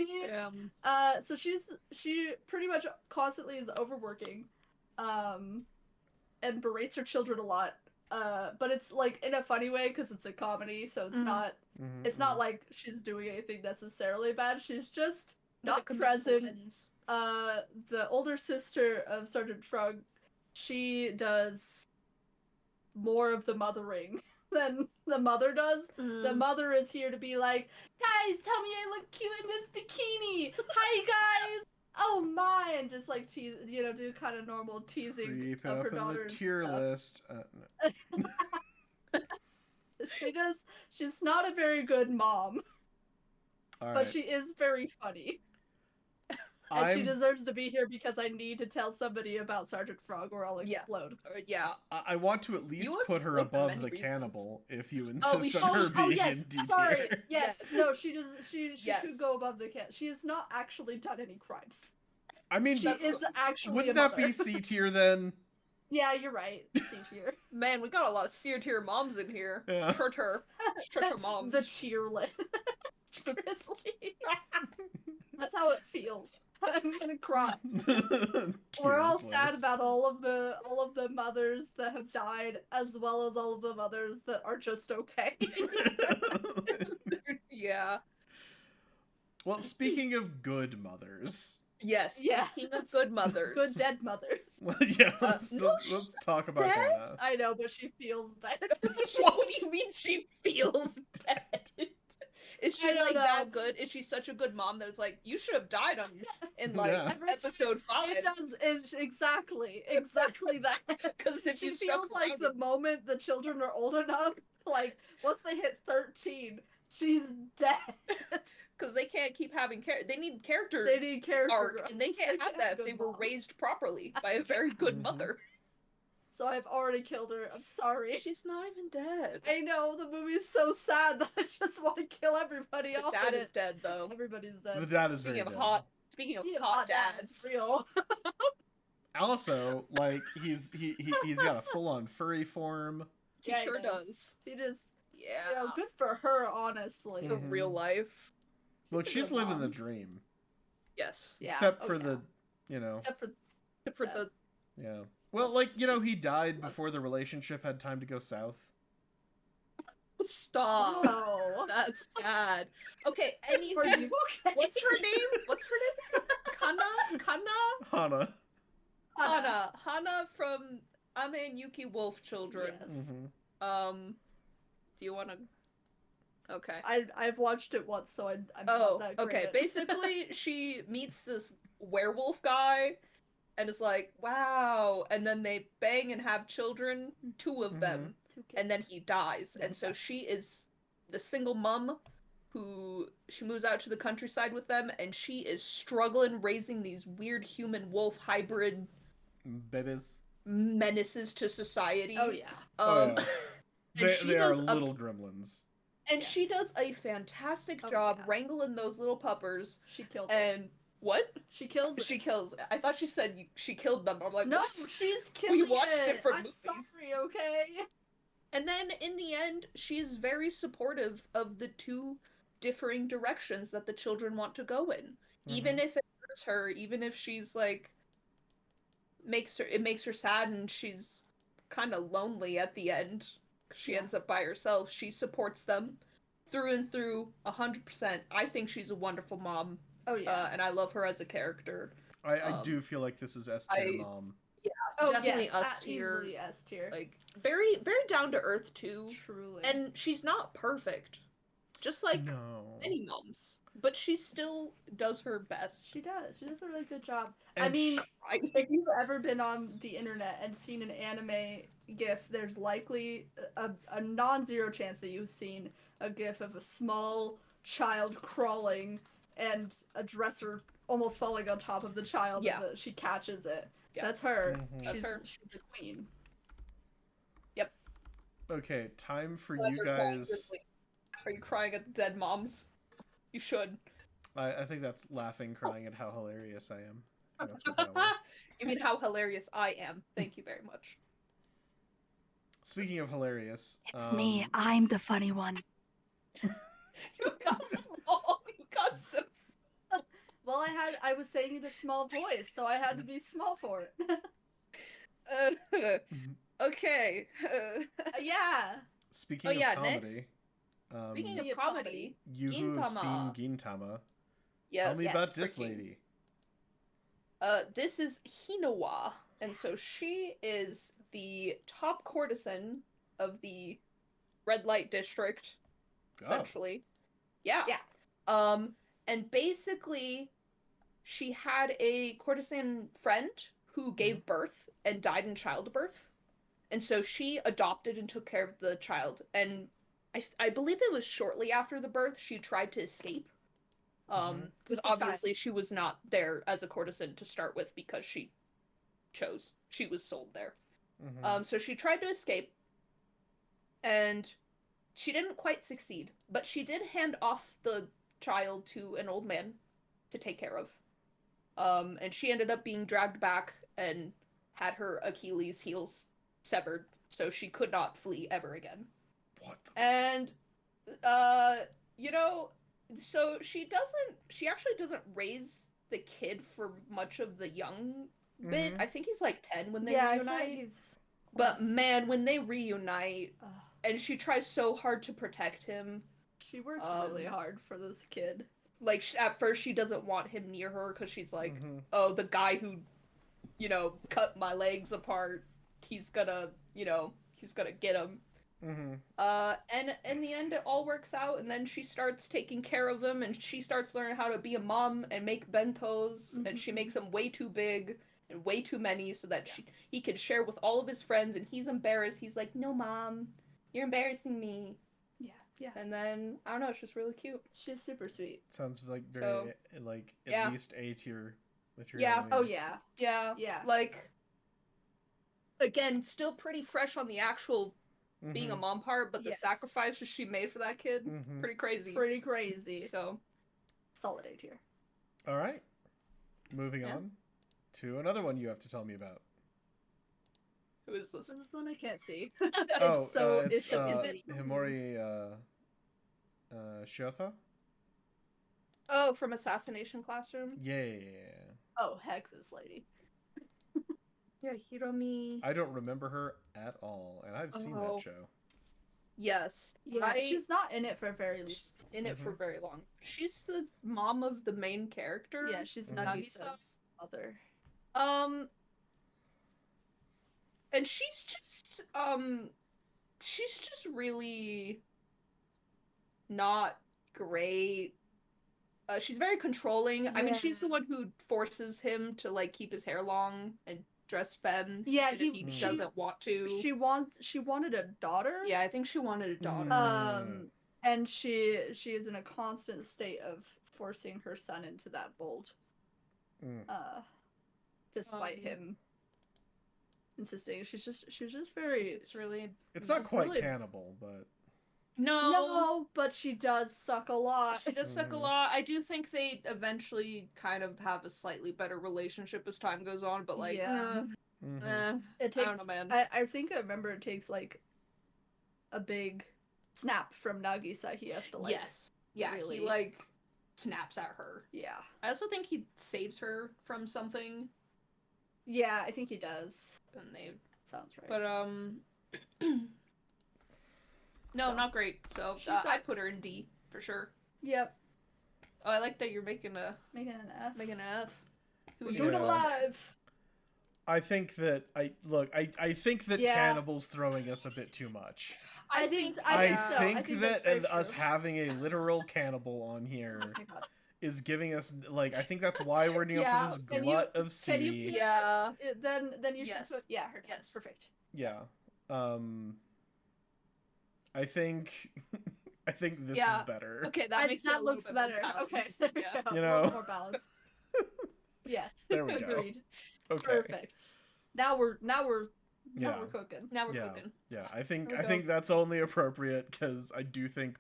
so she pretty much constantly is overworking and berates her children a lot, but it's like in a funny way because it's a comedy, so it's not like she's doing anything necessarily bad. She's just not present. The older sister of Sergeant Frog, she does more of the mothering than the mother does. The mother is here to be like, guys, tell me I look cute in this bikini. Hi, guys. Oh my, and just like tease, do kind of normal teasing Creeping of her up in daughter. the tier list. No. She's not a very good mom, but she is very funny. And she deserves to be here because I need to tell somebody about Sergeant Frog or I'll explode. Yeah. I want to at least put her above the cannibal if you insist on her being in D tier. Sorry. Yes. No, she does. She should go above the can. She has not actually done any crimes. I mean, she is actually. Wouldn't that be C tier then? Yeah, you're right. C tier. Man, we got a lot of C tier moms in here. Yeah. Traitor moms. The tier list. That's how it feels. I'm gonna cry. We're all sad about all of the mothers that have died, as well as all of the mothers that are just okay. Yeah. Well, speaking of good mothers. Yes. Yeah. Speaking of good mothers. Good dead mothers. Yeah, let's talk about Hannah. I know, but she feels dead. What do you mean she feels dead? Is she like that good? Is she such a good mom that it's like, you should have died in episode 5? It does. Exactly that. Because if she feels like the moment the children are old enough, like once they hit 13, she's dead. Because they can't keep having they need character. They need character arc, and they can't have that if they were raised properly by a very good mother. So I've already killed her. I'm sorry. She's not even dead. I know, the movie's so sad that I just want to kill everybody off. The dad is dead, though. Everybody's dead. The dad is very dead. Speaking of hot dads. Real. Also, like, he's got a full-on furry form. He sure does. He just... Yeah. Good for her, honestly. For real life. Look, she's living the dream. Yes. Yeah. Except for the, Except for the... Yeah. Well, like, he died before the relationship had time to go south. Stop. Oh. That's sad. Okay, anyway. Are you okay? What's her name? Kana? Hana from Ame and Yuki Wolf Children. Yes. Do you want to... Okay. I've watched it once, so I'm not that great. Okay. Basically, she meets this werewolf guy, and is like, wow. And then they bang and have children, 2 of them. 2 kids. And then he dies. And so she is the single mom who she moves out to the countryside with them, and she is struggling raising these weird human wolf hybrid babies, menaces to society. Oh yeah. They are little gremlins. And she does a fantastic job wrangling those little puppers. She kills them. What? She kills She kills. I thought she said she killed them. I'm like, no, what? she's killing We watched different movies. Sorry, okay? And then in the end, she's very supportive of the 2 differing directions that the children want to go in. Even if it hurts her, even if she's like it makes her sad and she's kind of lonely at the end. She ends up by herself. She supports them through and through 100%. I think she's a wonderful mom. Oh yeah. And I love her as a character. I do feel like this is S tier mom. Oh, definitely yes, S tier. easily S tier. Like very, very down to earth too. Truly. And she's not perfect, just like any moms. But she still does her best. She does. She does a really good job. And I mean, if you've ever been on the internet and seen an anime GIF, there's likely a non-zero chance that you've seen a GIF of a small child crawling and a dresser almost falling on top of the child. Yeah. And she catches it. Yeah. That's her. Mhm. That's her. She's the queen. Yep. Okay, time for you guys. Are you crying at dead moms? You should. I think that's laughing, crying at how hilarious I am. That's what that was. You mean how hilarious I am? Thank you very much. Speaking of hilarious, It's me. I'm the funny one. You got small. You got so. Well, I was saying it in a small voice, so I had to be small for it. Okay. Yeah. Speaking of comedy. Speaking of comedy, You've seen Gintama. Yes. Tell me about this lady. This is Hinawa, and so she is the top courtesan of the red light district, essentially. Yeah. And basically, she had a courtesan friend who gave birth and died in childbirth, and so she adopted and took care of the child. And I believe it was shortly after the birth she tried to escape. Because obviously she was not there as a courtesan to start with because she chose. She was sold there. So she tried to escape, and she didn't quite succeed, but she did hand off the child to an old man to take care of. And she ended up being dragged back and had her Achilles heels severed, so she could not flee ever again. What? And, you know, so she actually doesn't raise the kid for much of the young bit. I think he's like 10 when they reunite. I feel like he's... But man, when they reunite, and she tries so hard to protect him. She worked really hard for this kid. Like, at first she doesn't want him near her because she's like, oh, the guy who, you know, cut my legs apart, he's gonna get him. And in the end, it all works out, and then she starts taking care of him, and she starts learning how to be a mom and make bentos, and she makes them way too big and way too many so that he can share with all of his friends, and he's embarrassed. He's like, no, Mom, you're embarrassing me. Yeah. And then, I don't know, it's just really cute. She's super sweet. Sounds like very, at least A tier material. Yeah. Anime. Oh, yeah. Yeah. Like, again, still pretty fresh on the actual being a mom part, but the sacrifices she made for that kid, pretty crazy. Pretty crazy. So, solid A tier. All right. Moving on to another one you have to tell me about. Who is this? This one I can't see. It's is it Himori Shiota? Oh, from Assassination Classroom? Yeah. Oh, heck, this lady. Yeah, Hiromi. I don't remember her at all, and I've seen that show. Yes. Yeah, she's not in it for very long. She's in it for very long. She's the mom of the main character. Yeah, she's Nagisa's mother. And she's just really not great. She's very controlling. I mean, she's the one who forces him to like keep his hair long and dress femme. Yeah, if he doesn't want to. She wanted a daughter. Yeah, I think she wanted a daughter. And she is in a constant state of forcing her son into that mold. Despite him insisting. She was just very. It's not quite really... cannibal, but. No, but she does suck a lot. She does suck a lot. I do think they eventually kind of have a slightly better relationship as time goes on, but like, it takes, I don't know, man. I think I remember it takes like a big snap from Nagisa. He has to like, really... he like snaps at her. Yeah, I also think he saves her from something. Yeah, I think he does. And they sounds right. But no, not great. So I'd put her in D for sure. Yep. Oh, I like that you're making an F. Making an F. who We're you doing it know. live. I think that I think that Yeah. Cannibal's throwing us a bit too much. I think I so. think that's that very us true. having a literal cannibal on here Oh my God. is giving us I think that's why we're ending Yeah, up with this can you- glut of can you C. put- Yeah. Then you Yes. should put her down. Yes. Perfect. Yeah. I think I think this Yeah. is better. Okay, that makes it a that little looks bit more better. Okay, balanced. there we Yeah. go. You A know? little more balance. Yes. There we go. Agreed. Okay. Perfect. Now we're Yeah. cooking. Now we're Yeah. cooking. Yeah, I think There we I think that's only appropriate because I do think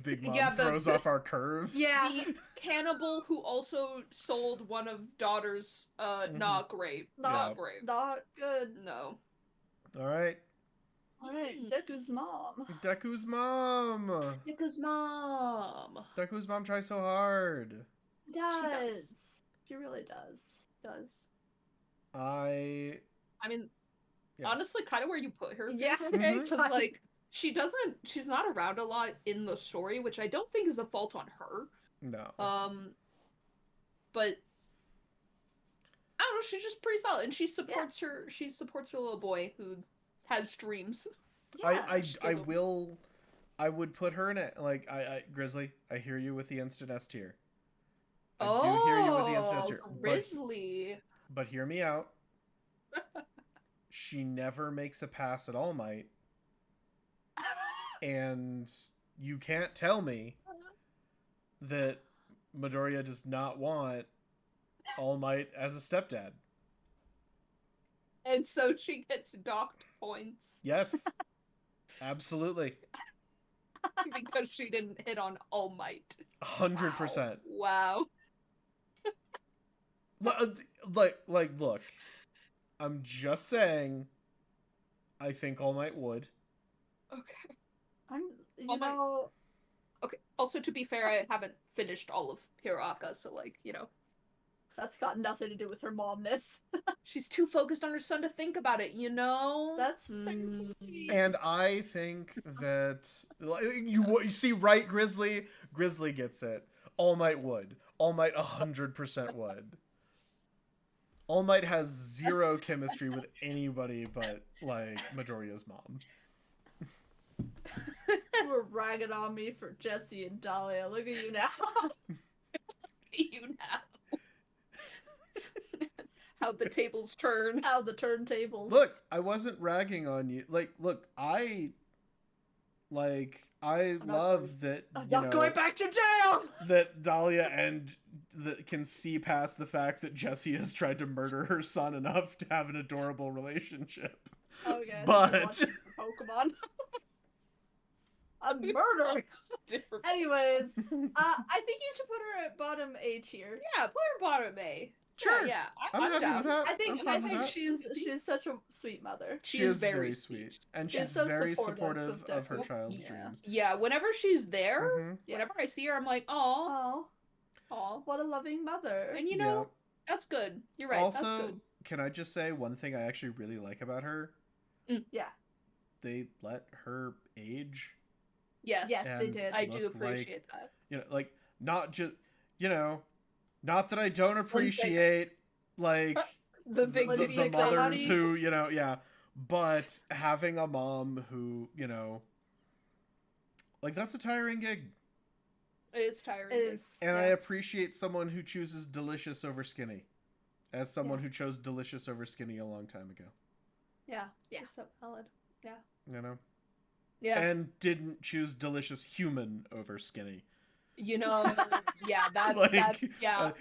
Big Mom Yeah, throws off our curve. Yeah. The cannibal who also sold one of daughter's not great. Not great. Not good. No. All right, Alright, Deku's mom. Deku's mom. Nika's mom. Deku's mom tries so hard. Does. She really does. I mean, Yeah. honestly, kind of where you put her. Yeah. Mhm. Because, like, she's not around a lot in the story, which I don't think is a fault on her. no. But I don't know, she's just pretty solid, and she supports her little boy who has dreams. I would put her in it. I Grizzly, I hear you with the instant S tier. I do hear you with the instant S tier. Grizzly. But hear me out. She never makes a pass at All Might. And you can't tell me that Midoriya does not want All Might as a stepdad. And so she gets docked points Yes. Absolutely. because she didn't hit on All Might. 100%. Wow. Look. I'm just saying I think All Might would. Okay. You know, Okay. Also, to be fair, I haven't finished all of Hiraka, so, like, you know. that's got nothing to do with her momness. She's too focused on her son to think about it, you know? That's And I think that you see, right, Grizzly? Grizzly gets it. All Might would. All Might 100% would. All Might has zero chemistry with anybody but Midoriya's mom. You were ragging on me for Jesse and Dahlia. Look at you now. You know. How the tables turn. How the turntables. Look, I wasn't ragging on you. Look, I love that I'm not going back to jail. that Dahlia can see past the fact that Jessie has tried to murder her son enough to have an adorable relationship. Okay. But Pokemon. A murder. Different. Anyways, I think you should put her at bottom A tier. Yeah, put her bottom A. Sure. Yeah, I'm I'm happy down. with that. I think I'm fine with that. she's such a sweet mother. She is very sweet. And She's she's so very supportive supportive of of her Deku. child's Yeah. dreams. Yeah, whenever she's there, Mhm. whenever I see her, I'm like, aw, Oh, aw. what a loving mother. And you know, that's good. You're right, Also, that's good. can I just say one thing I actually really like about her? Yeah. They let her age. Yes, Yes, they And did. I do look appreciate that. Not just, not that I don't Slim thick. appreciate, The big Slim the thick mothers body. who, but having a mom who, that's a tiring gig. It is tiring. It is. And I yeah. appreciate someone who chooses delicious over skinny. As someone Yeah. who chose delicious over skinny a long time ago. Yeah, Yeah. you're so valid. Yeah. Yeah. And didn't choose delicious human over skinny. You know, yeah, that's an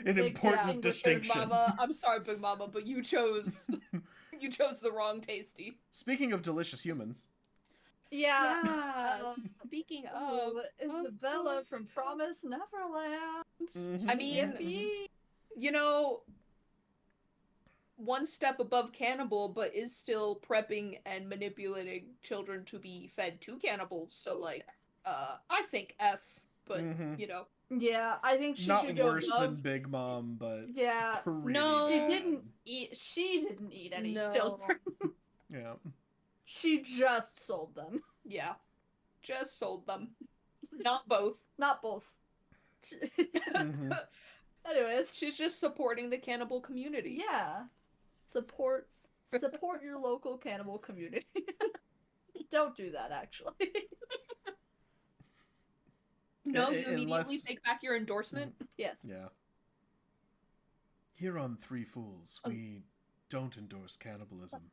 Big important distinction. distinction. Big Mama, I'm sorry, Big Mama, but you chose the wrong tasty. Speaking of delicious humans, Yeah. Speaking of, Oh, Isabella from Promise Neverland. Mhm. I mean, Yippee. you know, one step above cannibal, but is still prepping and manipulating children to be fed to cannibals. So, like, I think F, but Mhm. you know, Yeah, I think she not should go worse above. than Big Mom, but Yeah. pretty No. She bad. didn't eat. She didn't eat any No. children. Yeah. She just sold them. yeah, just sold them, not both. Not both. Mhm. Anyways, She's just supporting the cannibal community. yeah. Support your local cannibal community. Don't do that, actually. No, you immediately Unless- take back your endorsement. Yes. Yeah. Here on Three Fools, we don't endorse cannibalism.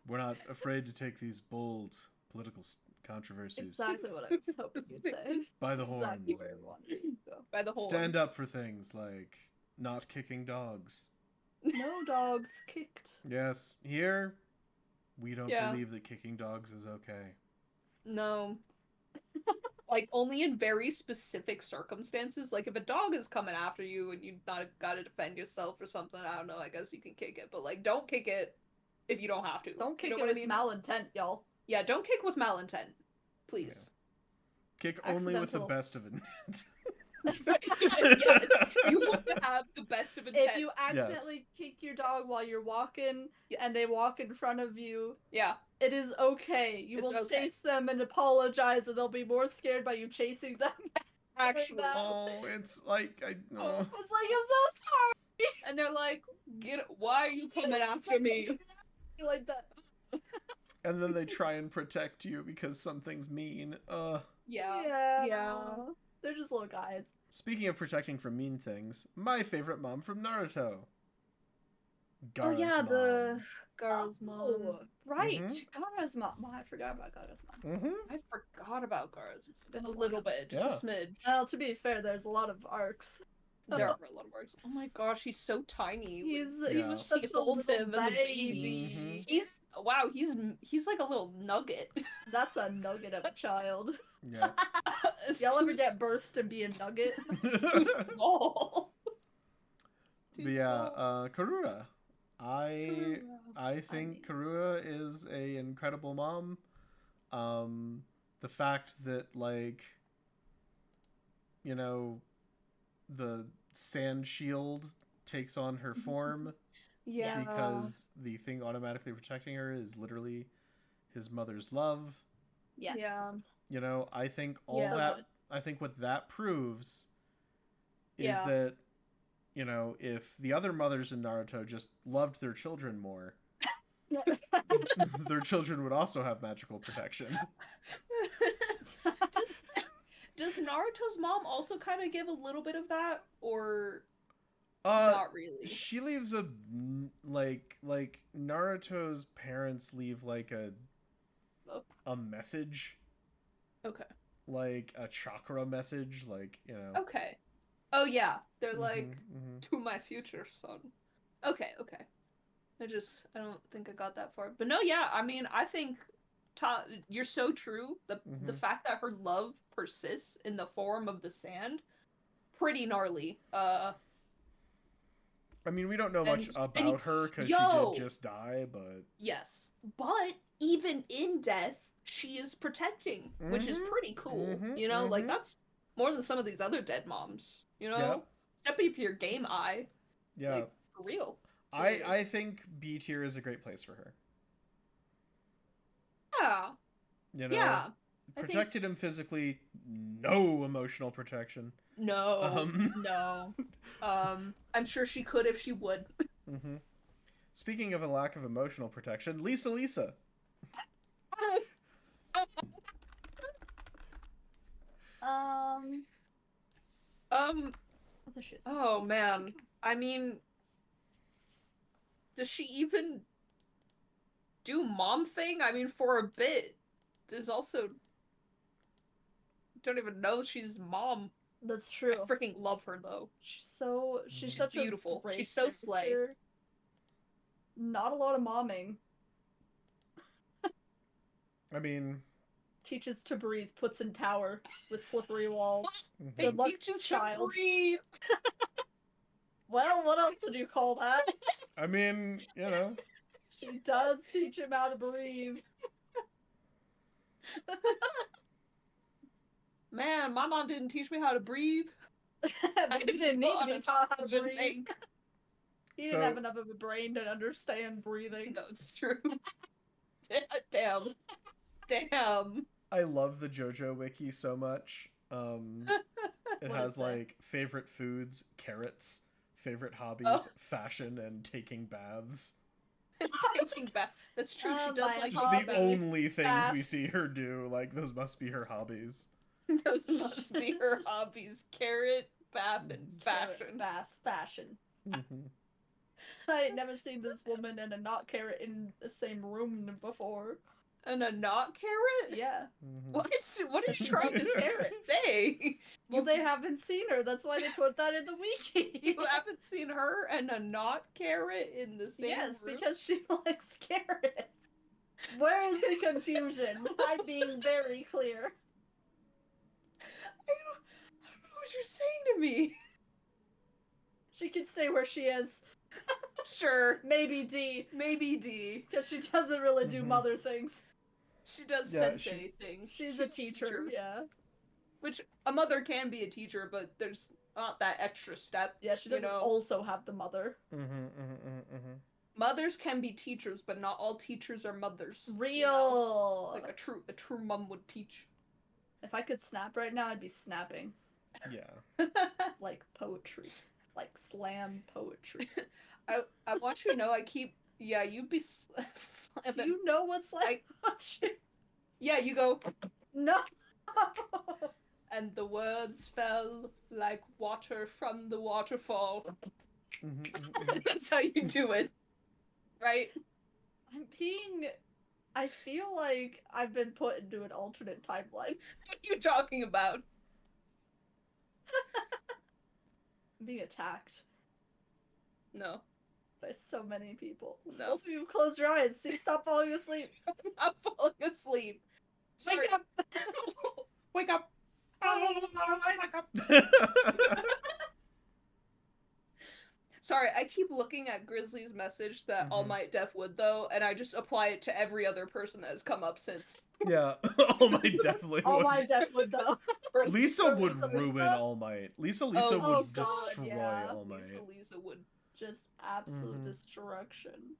We're not afraid to take these bold political controversies Exactly what I was hoping you'd say. by the Exactly horns. where I wanted it to go. By the whole Stand up for things like not kicking dogs. No dogs kicked. Yes, here we don't Yeah. believe that kicking dogs is okay. No. Like, only in very specific circumstances. Like, if a dog is coming after you and you've not gotta defend yourself or something, I don't know, I guess you can kick it. But, like, don't kick it if you don't have to. Don't kick You know it what I with mean? malintent, y'all. Yeah, don't kick with malintent. Please. Kick only with the Accidental. best of intent. Yes, you have to have the best of intent. If you accidentally kick your dog while you're walking Yes. and they walk in front of you, Yeah. it is okay. You It's will okay. chase them and apologize, and they'll be more scared by you chasing them. Actually. that. Oh, it's like I know. It's like, I'm so sorry. And they're like, why are you coming after me? Like that. And then they try and protect you because something's mean. Yeah. Yeah. They're just little guys. Speaking of protecting from mean things, my favorite mom from Naruto. Oh Gaara's yeah, the mom. girl's mom. Oh, right. Mhm. Gaara's mom. Oh, I forgot about Gaara's mom. Mm-hmm. I forgot about Gar's. It's been A little bit, just Yeah. a smidge. Well, to be fair, there's a lot of arcs. There are a lot of words. Oh my gosh, he's so tiny. He's Yeah. such She a holds little him as a baby. Mhm. He's like a little nugget. That's a nugget of a child. Yeah. It's Y'all ever too get burst and be a nugget? small. Too But yeah, small. Karura. I think Karura is a incredible mom. The fact that, like, you know, the sand shield takes on her form Yeah. because the thing automatically protecting her is literally his mother's love. Yes. Yeah. You know, I think Yeah. I think what that proves is Yeah. that, you know, if the other mothers in Naruto just loved their children more, their children would also have magical protection. Does Naruto's mom also kind of give a little bit of that, or Uh, not really? she leaves a like Naruto's parents leave like a message, Okay. like a chakra message, like, you know. Okay. Oh yeah, they're like, Mhm. to my future son. Okay. I don't think I got that far. But no, yeah, I mean, I think you're so true. The Mhm. fact that her love persists in the form of the sand, pretty gnarly. I mean, we don't know much And- about her because she yo! did just die, but Yes. But even in death, she is protecting, which is Mhm. pretty cool. Mhm, You know, like mhm. that's more than some of these other dead moms. You know? Yep. Step up your game, eye. yeah, Like, for real. I think B tier is a great place for her. Yeah. You know, Yeah. I think- protected him physically, no emotional protection. No. Um. No. I'm sure she could if she would. Mm-hmm. Speaking of a lack of emotional protection, Lisa. Other shit. Oh man. I mean, does she even do mom thing? I mean, for a bit. There's also don't even know she's mom. That's I true. freaking love her though. She's such beautiful. a great She's so slay. character. Not a lot of momming. I mean, Teaches to breathe, puts in tower with slippery walls. mhm. Good luck, teaches child. to breathe. Well, what else would you call that? I mean, you know, She does teach him how to breathe. Man, my mom didn't teach me how to breathe. But you didn't need to be taught how to oxygen breathe. tank. He didn't So- have enough of a brain to understand breathing. No, it's true. Damn. I love the JoJo wiki so much. It What has is it? like favorite foods, carrots, favorite hobbies, Oh. fashion, and taking baths. Taking bath. That's true. She does my like Just hobby. the only things we Baths. see her do. Like those must be her hobbies. Those must be her hobbies: carrot, bath, and Carrot, fashion. bath, fashion. Mhm. I ain't never seen this woman and a not carrot in the same room before. And a not carrot? Yeah. Mhm. What is you trying to Carrots. say? Well, they haven't seen her. That's why they put that in the wiki. You haven't seen her and a not carrot in the same Yes, room? because she likes carrots. Where is the confusion? I'm being very clear. I don't know what you're saying to me. She can stay where she is. Sure. Maybe D, Maybe D. because she doesn't really do Mhm. mother things. She does Yeah, sensei things. She's a teacher, yeah. Which a mother can be a teacher, but there's not that extra step. Yeah, she you doesn't know? also have the mother. Mothers can be teachers, but not all teachers are mothers. you know? Real. Like a true mom would teach. If I could snap right now, I'd be snapping. Yeah. Like poetry. Like slam poetry. I want you to know you'd be Do you know what's like poetry? Yeah, you go, No. and the words fell like water from the waterfall. That's how you do it. Right? I'm being. I feel like I've been put into an alternate timeline. What are you talking about? I'm being attacked No. by so many people. No. Both of you close your eyes. See, stop falling asleep. I'm falling asleep. Sorry. Wake up! Wake up! Wake up! Sorry, I keep looking at Grizzly's message that All Mhm. Might Def would though, and I just apply it to every other person that has come up since. Yeah. All Might definitely All would. my death would though. Lisa For would Lisa, ruin Lisa? All Might. Lisa Oh, would God, destroy yeah. All Might. Lisa would. Just absolute Mhm. destruction.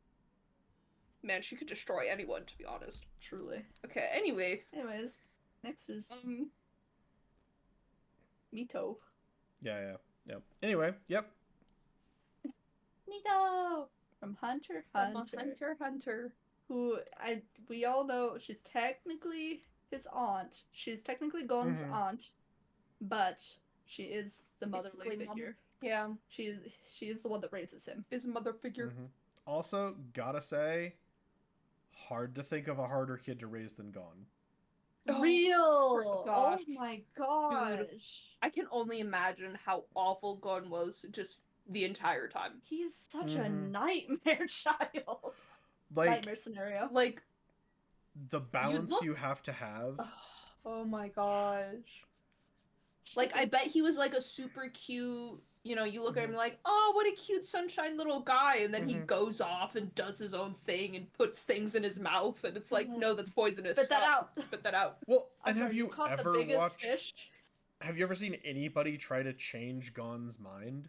Man, she could destroy anyone, to be honest. Truly. Okay, anyway. Anyways, next is Mito. Yeah. Yep. Anyway, yep. Mito! From Hunter x Hunter. Hunter. Who we all know she's technically his aunt. She's technically Gon's Mhm. aunt, but she is the motherly Basically mom. figure. Yeah, She is the one that raises him. is a mother figure. Mhm. Also, gotta say, hard to think of a harder kid to raise than Gon. Oh, Real! gosh. Oh my gosh. I can only imagine how awful Gon was just the entire time. He is such a Mhm. nightmare child. Like, Nightmare scenario. Like, the balance look- you have to have. oh my gosh. Like, I bet he was like a super cute, you look at him like, oh, what a cute sunshine little guy, and then he Mhm. goes off and does his own thing and puts things in his mouth, and it's like, no, that's poisonous. Spit that Stop. out. Spit that out. Well, I'm and sorry, have you caught the ever biggest watched? fish? Have you ever seen anybody try to change Gon's mind?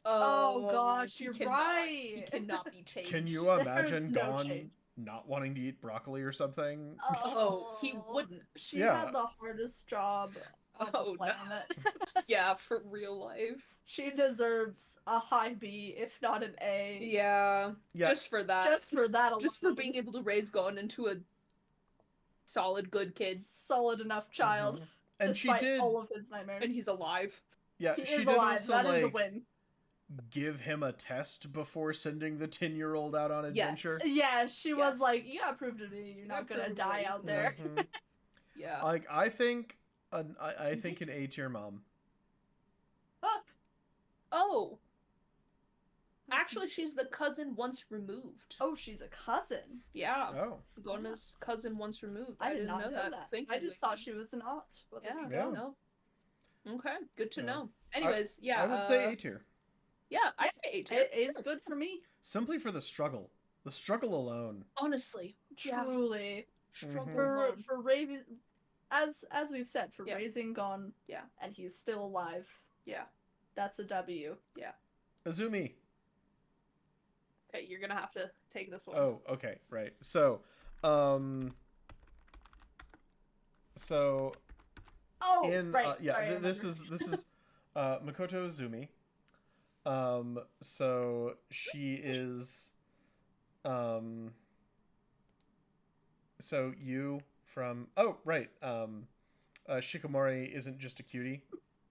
Oh gosh, he you're cannot- right. He cannot be changed. Can you There's imagine no Gon change. not wanting to eat broccoli or something? Oh, he wouldn't. She Yeah. had the hardest job on Oh, the no. planet. Yeah, for real life. She deserves a high B, if not an A. Yeah. Yeah. Just for that. Just for that alone. Just for being able to raise Gon into a solid, good kid. solid enough child. Mhm. And she despite did. all of his nightmares. And he's alive. Yeah, he she is did alive. also That is a like win. give him a test before sending the 10-year-old out on adventure. Yeah, she was Yes. like, "You gotta prove to me you're not gonna prove die me." out there." Mhm. Yeah. Like I think an A tier mom. Oh. Actually, she's the cousin once removed. Oh, she's a cousin. Yeah. Oh. Gona's cousin once removed. I did didn't not know that. Thank I you, just Wiki. thought she was an aunt. But there Yeah. you Yeah. go. No. Okay. Good to Yeah. know. Anyways, yeah. I would say A tier. Yeah, I say A tier. It's sure. good for me. Simply for the struggle. The struggle alone. Honestly. Yeah. Truly. Struggle For alone. raising, as we've said, for Yeah. raising Gon. Yeah. And he's still alive. Yeah. That's a W. Azumi. Okay, you're gonna have to take this one. Oh, okay, right. So, Oh, in right. yeah, sorry, I this remember. is Makoto Izumi. So she is, um, so you from, oh, right, Shikamori isn't just a cutie.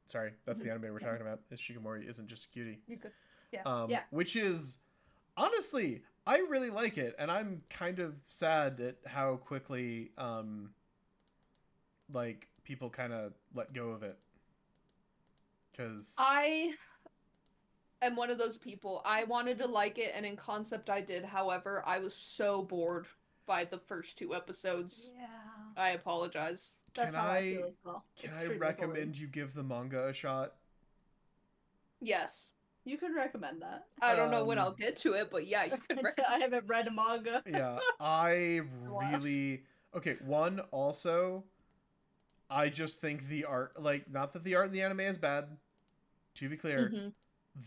Sorry, that's the anime we're talking about, is Shikamori isn't just a cutie. You could. Yeah. Which is, honestly, I really like it, and I'm kind of sad at how quickly, like, people kind of let go of it. Because I am one of those people. I wanted to like it, and in concept I did. However, I was so bored by the first 2 episodes. Yeah. I apologize. That's Can how I feel as well. can I Extremely recommend boring. you give the manga a shot? Yes. You could recommend that. I don't know when Um, I'll get to it, but yeah, you can recommend. I haven't read a manga. Yeah, I Wow. really... Okay, one, also, I just think the art... Like, not that the art in the anime is bad. To be clear, Mhm.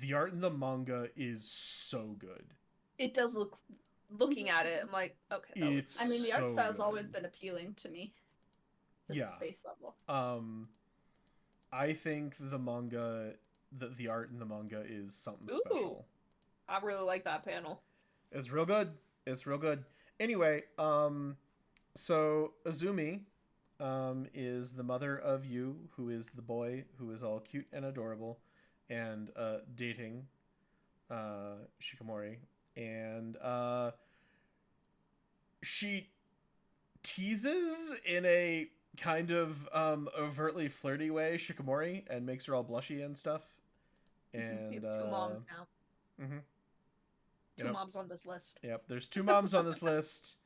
the art in the manga is so good. It does look. Looking at it, I'm like, okay. That looks... It's I mean, the art so style's good. always been appealing to me. Just Yeah. base level. I think the manga... The art in the manga is something Ooh. special. I really like that panel. It's real good. It's real good. Anyway, so Azumi, is the mother of Yu, who is the boy who is all cute and adorable, and dating Shikamori, and she teases in a kind of overtly flirty way Shikamori and makes her all blushy and stuff. We And have 2 moms now. mhm. 2 Yep. moms on this list. Yep, there's 2 moms on this list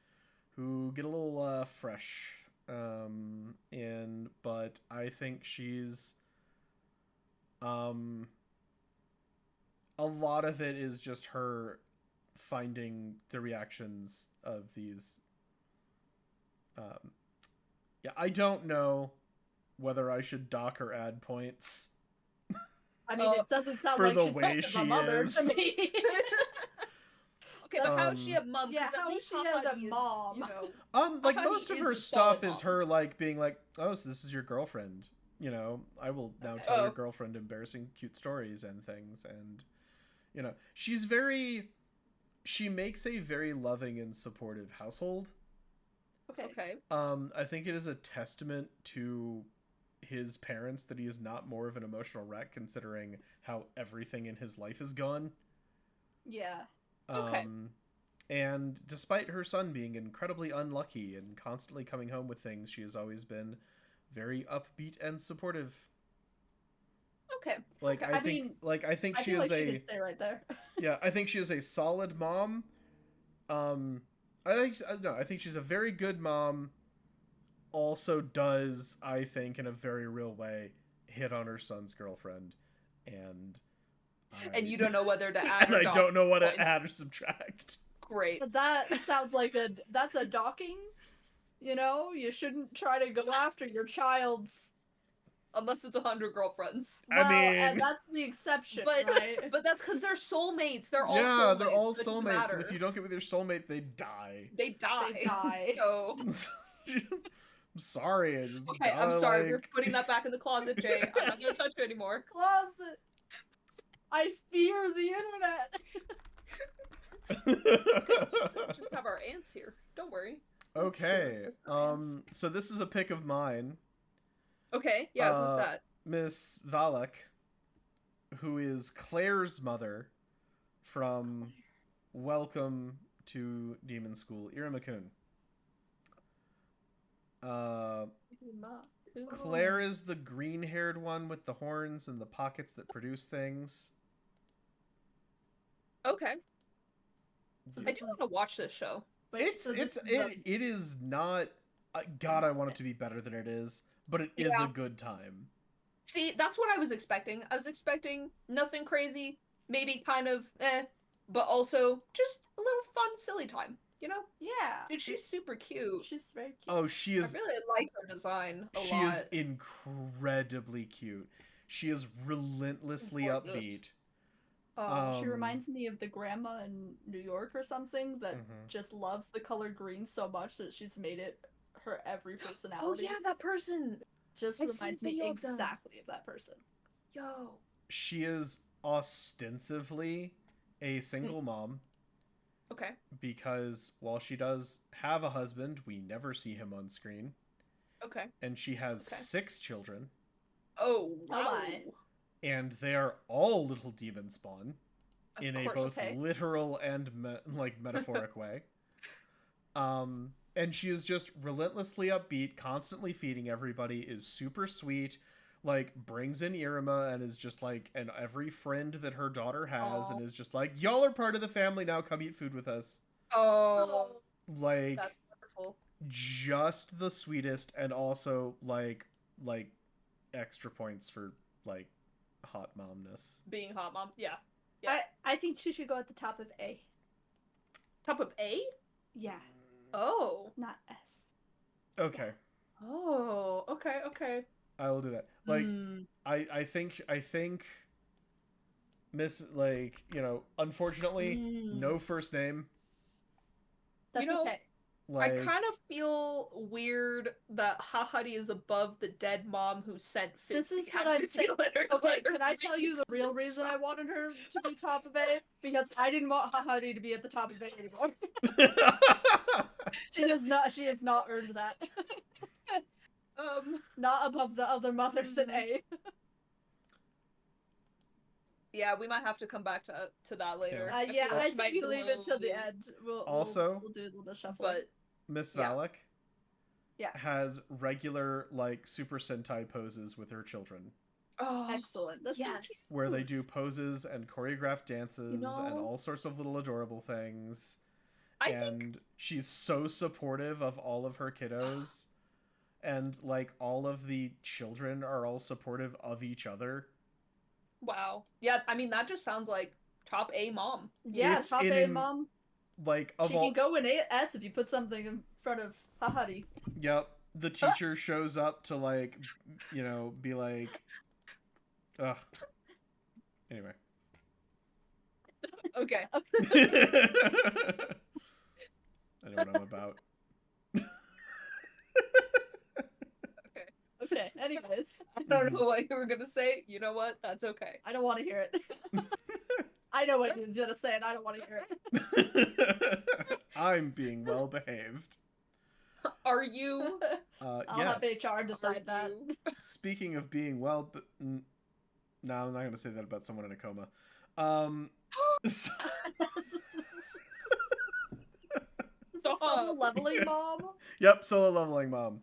who get a little fresh. But I think she's a lot of it is just her finding the reactions of these yeah, I don't know whether I should dock or add points I mean, it doesn't sound for like the she's way much of she a mother is. to me. Okay, but how is she a mom? Yeah, 'Cause at how is least she as a Hakari is, mom? You know, Like Hakari most of is her a stuff solid is mom. her like being like, "Oh, so this is your girlfriend." You know, I will now Okay. tell your Oh. girlfriend embarrassing cute stories and things, and you know, she makes a very loving and supportive household. Okay. I think it is a testament to his parents that he is not more of an emotional wreck, considering how everything in his life is gone. Yeah. Okay. And despite her son being incredibly unlucky and constantly coming home with things, she has always been very upbeat and supportive. Okay. Like Okay. I I think, mean, I think I she feel is like she a could stay right there. yeah. I think she is a solid mom. I think she's a very good mom. Also, does I think in a very real way hit on her son's girlfriend, and And you don't know whether to add and or I dock don't know what to points. add or subtract. Great. But that sounds like that's a docking. You know, you shouldn't try to go after your child's. Unless it's 100 girlfriends. I Well, mean- and that's the exception, But right? but that's because they're soulmates. They're all Yeah, soulmates. they're all so it doesn't soulmates, and matter. if you don't get with your soulmate, they die. They die. They die. So I'm sorry, I just okay, I'm gotta, sorry. like... We're putting that back in the closet, Jay. I'm not gonna touch it anymore. Closet. I fear the internet. Just have our ants here. Don't worry. Okay, That's true, it's just so this is a pick of mine, Okay. Yeah. Who's that? Miss Valak, who is Claire's mother from Welcome to Demon School, Iramakun. Claire is the green-haired one with the horns and the pockets that produce things. Okay. So I this do is- want to watch this show. Wait, so this is the- It is not. God, I want it to be better than it is, but it is Yeah. a good time. See, that's what I was expecting. I was expecting nothing crazy, maybe kind of but also just a little fun, silly time. You know? Yeah. Dude, she's super cute. She's very cute. Oh, she I is. really like her design a She lot. is incredibly cute. She is relentlessly Gorgeous. upbeat. She Um, reminds me of the grandma in New York or something that Mhm. just loves the color green so much that she's made it her every Oh personality. yeah, that person. Just I've seen reminds me video of them. exactly of that person. Yo. She is ostensibly a single mom Okay. because while she does have a husband, we never see him on screen. Okay. And she has Okay. 6 children. Oh, wow. my. And they are all little demon spawn Of in a course. both Okay. literal and metaphoric way. And she is just relentlessly upbeat, constantly feeding everybody, is super sweet, like brings in Irma and is just like, and every friend that her daughter has, Aw. and is just like, y'all are part of the family now, come eat food with us. Oh, Like, that's wonderful. just the sweetest, and also like extra points for like hot momness. Being hot mom. Yeah. Yeah. I think she should go at the top of A. Top of A? Yeah, Oh. not S. Okay, Oh. Okay. Okay. I will do that. Like, Hmm. I think Miss, like, you know, unfortunately, no first name. That's You know, okay. Like, I kind of feel weird that Hahari is above the dead mom who sent 50, This is what had I'm 50 saying. letters. Okay, can I tell you the real reason I wanted her to be top of A? Because I didn't want Hahari to be at the top of A anymore. She has not earned that. Not above the other mothers in A. Yeah, we might have to come back to that later. Yeah. Yeah, feel like I she might think we leave it till the glow, end. Also- we'll do the shuffle. But Miss Yeah. Valak Yeah. has regular like Super Sentai poses with her children, oh, Excellent. That's so yes. cute. where they do poses and choreographed dances and know- all sorts of little adorable things. I think And she's so supportive of all of her kiddos. And like all of the children are all supportive of each other. wow. Yeah, I mean that just sounds like top A mom. Yeah, It's top in A an- mom. Like of She all can go in S if you put something in front of Hahari. Yep. The teacher shows up to like, you know, be like, ugh. Anyway. Okay. I know what I'm about. Okay, anyways. I don't know what you were gonna say. You know what? That's okay. I don't want to hear it. I know what he was gonna say and I don't want to hear it. I'm being well behaved. Are you? I'll Yes. have HR decide that. you? Speaking of being well, no, I'm not going to say that about someone in a coma. So, Stop. Solo leveling mom? yep, solo leveling mom,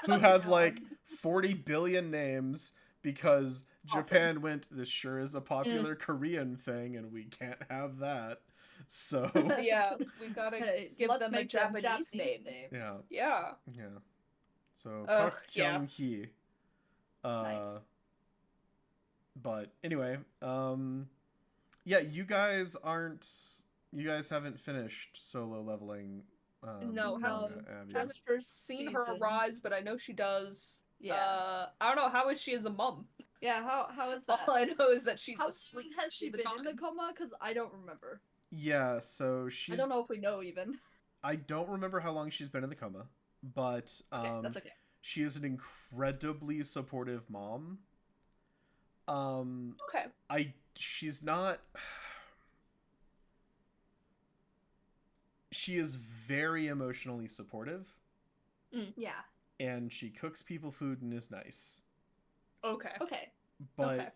who has like 40 billion names because Japan went, this sure is a popular Korean thing, and we can't have that. So Yeah, we gotta Hey, give let's them a make them Japanese name. yeah, Yeah. yeah. So Ugh, Park yeah. Kyung Hee. Nice. But anyway, yeah, you guys haven't finished solo leveling. No, manga, Abby. Just first Seen her season. arise, but I know she does. Yeah. I don't know, how is she as a mom? Yeah, how is that? All I know is that she's How asleep. long has she the been in the time. coma? Because I don't remember. Yeah, so I don't know if we know even. I don't remember how long she's been in the coma, but Okay, that's okay. she is an incredibly supportive mom. Okay. She's not. She is very emotionally supportive, Yeah. and she cooks people food and is nice. Okay. Okay. But Okay.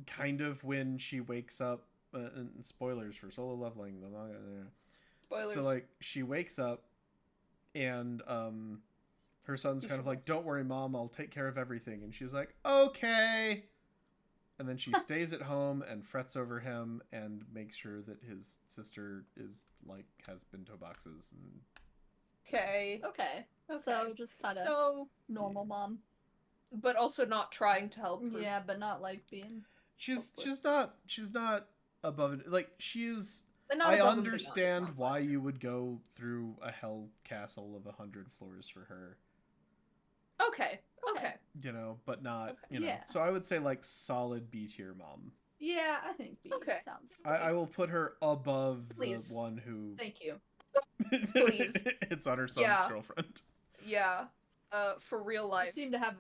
kind of when she wakes up, and spoilers for solo leveling, the manga. Spoilers. So like she wakes up, and her son's kind of like, "Don't worry, mom, I'll take care of everything," and she's like, "Okay." And then she stays at home and frets over him and makes sure that his sister is like has bento boxes and Okay. Okay. Okay. So just kind of So, normal mom. but also not trying to help her. Yeah, but not like being. she's Hopefully. she's not above it. Like she's But not I above and beyond, understand it sounds why like. you would go through a hell castle of 100 floors for her, Okay. Okay. Okay. you know, but not, Okay. you know. Yeah. So I would say like solid B tier mom. Yeah, I think B Okay. sounds I great. will put her above Please. the one who Thank you. Please. it's on her son's Yeah. girlfriend. Yeah. For real I life. seem to have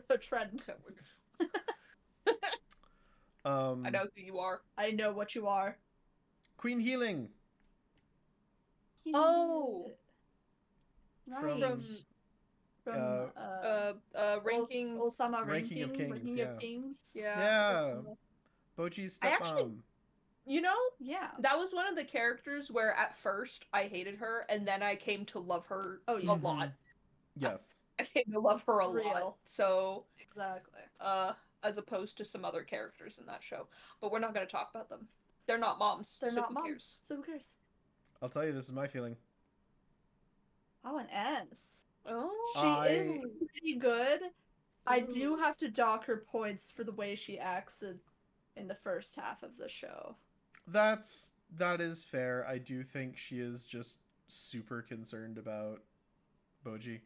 a trend. I know who you are. I know what you are. Queen Healing. Oh. Right. From Ranking. Osama Ranking of Kings, Ranking yeah. of Kings. Yeah. Boji's I actually- stepmom. You know, Yeah. that was one of the characters where at first I hated her, and then I came to love her Oh, yeah. a lot. Yes. I came to love her a Real. lot. So, Exactly. as opposed to some other characters in that show. But we're not going to talk about them. They're not moms. They're so not who moms. cares? So who cares? I'll tell you, this is my feeling. Oh, an S. Oh. She is pretty good. I do Ooh. have to dock her points for the way she acts in the first half of the show. That is fair. I do think she is just super concerned about Boji.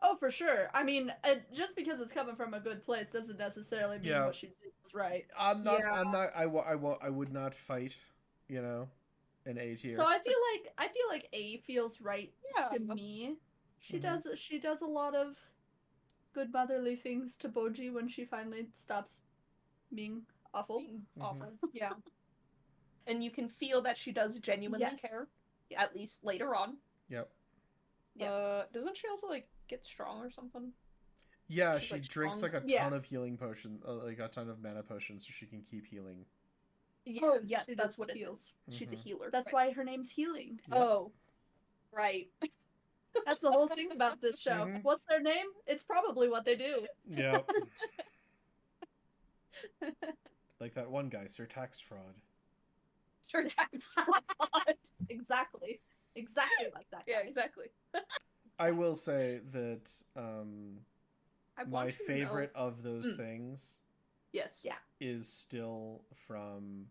Oh, for sure. I mean, just because it's coming from a good place doesn't necessarily mean Yeah. what she did is right. I'm not. Yeah. I'm not. I would not fight. You know, an A tier. So I feel like A feels right Yeah. to me. She Mhm. does a lot of good motherly things to Boji when she finally stops being awful. Being awful. Yeah. And you can feel that she does genuinely Yes. care, at least later on. Yep. Doesn't she also like get strong or something? Yeah, She's, she like, drinks strong. like a Yeah. ton of healing potion, like a ton of mana potions, so she can keep healing. Oh, yeah, she that's does what it heals. is. She's a Mhm. healer. That's why her name's Healing. Yep. Oh, right. That's the whole thing about this show. Mhm. What's their name? It's probably what they do. Yep. Like that one guy, Sir Tax Fraud. Sir Tax Fraud. Exactly. Exactly like that. Yeah, guy. exactly. I will say that I my want you to favorite know- of those things Yes. Yeah. is still from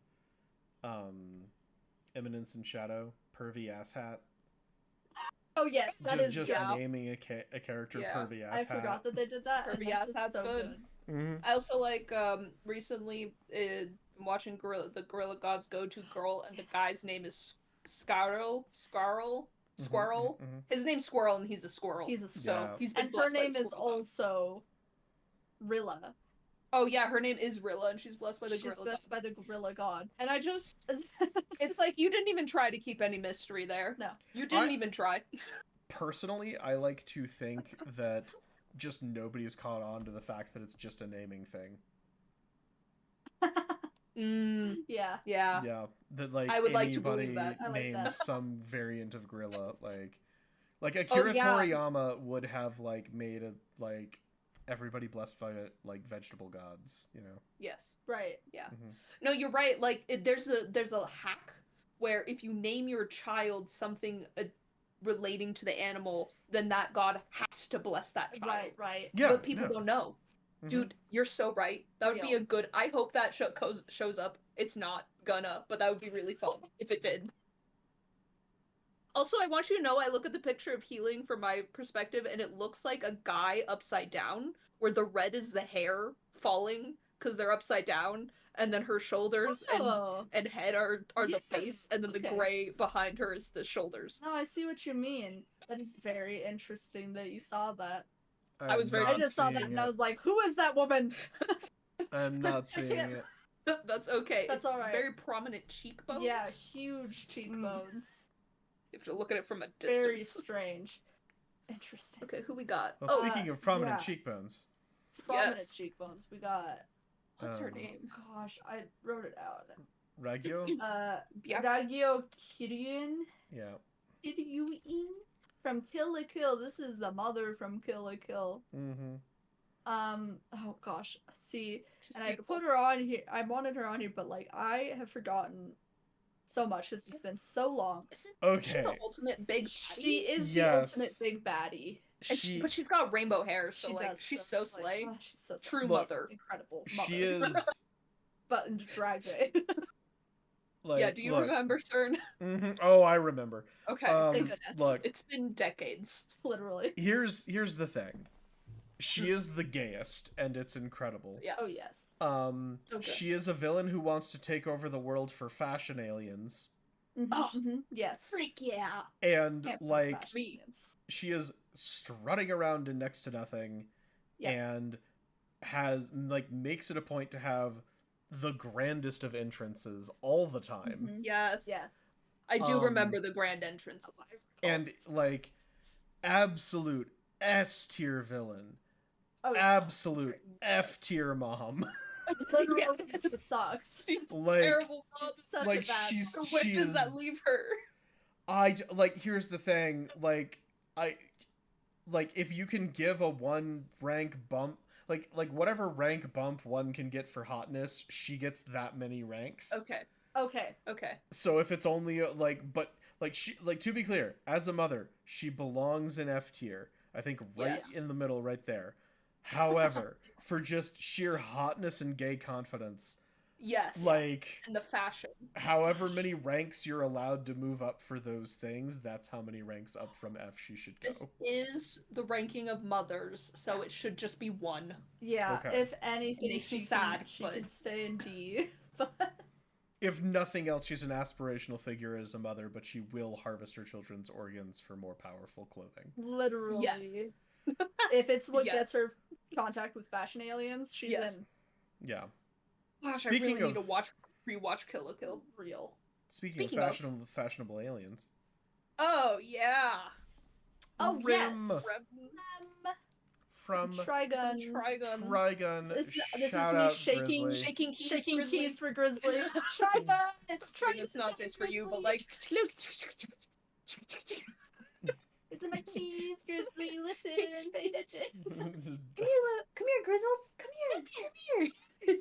Eminence and Shadow, Pervy Asshat. Oh yes, that is just yeah. naming a character Yeah. Pervy Asshat. I forgot that they did that. and Pervy that's just Asshat's so good. Mm-hmm. I also like recently watching the Gorilla Gods Go To Girl, and the guy's name is Squirrel. Mhm. His name's Squirrel, and he's a squirrel. He's a So squirrel. he's been And her blessed by name the is squirrel god. also Rilla. Oh yeah, her name is Rilla, and she's blessed by the She's Gorilla blessed God. by the Gorilla God. And I just, it's like you didn't even try to keep any mystery there. No. You didn't even try. Personally, I like to think that just nobody's caught on to the fact that it's just a naming thing. Yeah. Yeah. Yeah, that like I would like to anybody believe that. I like named that. some variant of gorilla, like Akira yeah. Toriyama would have like made a like everybody blessed by like vegetable gods, you know. Yes. Right. Yeah. Mhm. No, you're right. Like there's a hack where if you name your child something relating to the animal, then that god has to bless that child. Right. Right. Yeah, But people yeah. don't know. Mhm. Dude, you're so right. That would be Real. a good. I hope that shows up. It's not gonna, but that would be really fun if it did. Also, I want you to know I look at the picture of Healing from my perspective, and it looks like a guy upside down, where the red is the hair falling because they're upside down, and then her shoulders Oh. and head are the Yeah, face, and then the okay. gray behind her is the shoulders. No, I see what you mean. That is very interesting that you saw that. I was very- I just saw that and I was like, who is that woman? I'm not seeing can't- it. That's okay. That's It's all right. Very prominent cheekbones. Yeah, huge cheekbones. You have to look at it from a distance. Very strange. Interesting. Okay, who we got? Well, Oh, speaking of prominent yeah. cheekbones, Prominent Yes. cheekbones. We got. what's her um, name? Gosh, I wrote it out. Ragyo, Yeah. Ragyo Kiryuin. yeah. Kiryuin from Kill la Kill. This is the mother from Kill la Kill. Mm-hmm. Oh gosh. See, She's and beautiful. I put her on here. I wanted her on here, but like I have forgotten so much because it's been so long. Isn't she Okay. the ultimate big She baddie? is Yes. the ultimate big baddie. And but she's got rainbow hair, so She like does. she's so it's like, slay. oh, she's so True slay. Look, mother. Incredible. She mother. is Buttoned drag race. like. Yeah, do you look, remember Cern? Mhm. Oh, I remember. Okay. Thank it's- goodness. Look, It's been decades. Literally. here's the thing. She is the gayest, and it's incredible. Yeah. Oh yes. So good. She is a villain who wants to take over the world for fashion aliens, Oh. Yes. Freak yeah. and Can't like fashion aliens. she is strutting around in next to nothing, Yeah. and makes it a point to have the grandest of entrances all the time. Mhm. Yes. Yes. I do Um, remember the grand entrance. And like absolute S tier villain. Oh, yeah. Absolute F tier mom. Literally sucks. She's Like- terrible. Mom. She's such like a bad she's mom. Where she does is that leave her? here's the thing, if you can give a 1 rank bump, like whatever rank bump one can get for hotness, she gets that many ranks. Okay. Okay. Okay. So if it's only she, to be clear, as a mother, she belongs in F tier. I think right Yes. in the middle right there. However, for just sheer hotness and gay confidence, Yes. like And the fashion. however many ranks you're allowed to move up for those things, that's how many ranks up from F she should go. This is the ranking of mothers, so it should just be 1. Yeah. Okay. If anything, Makes me she sad, can, she but- can stay in D. But If nothing else, she's an aspirational figure as a mother, but she will harvest her children's organs for more powerful clothing. literally, Yes. if it's what Yes. gets her contact with fashion aliens, she's Yes. in Yeah. Gosh, Speaking I really need of- to rewatch Kill la Kill. real. Speaking Speaking of of- fashionable aliens. Oh yeah. Oh yes. Rim. Rem- From Trigun. Trigun. Trigun, This is shout me out shaking- Grizzly. Shaking keys for Grizzly. Trigun. It's I mean, Trigun. it's not just for you, but Grizzly. like, look. It's in my keys, Grizzly. Listen, pay attention. Come here, Grizzles. Come here.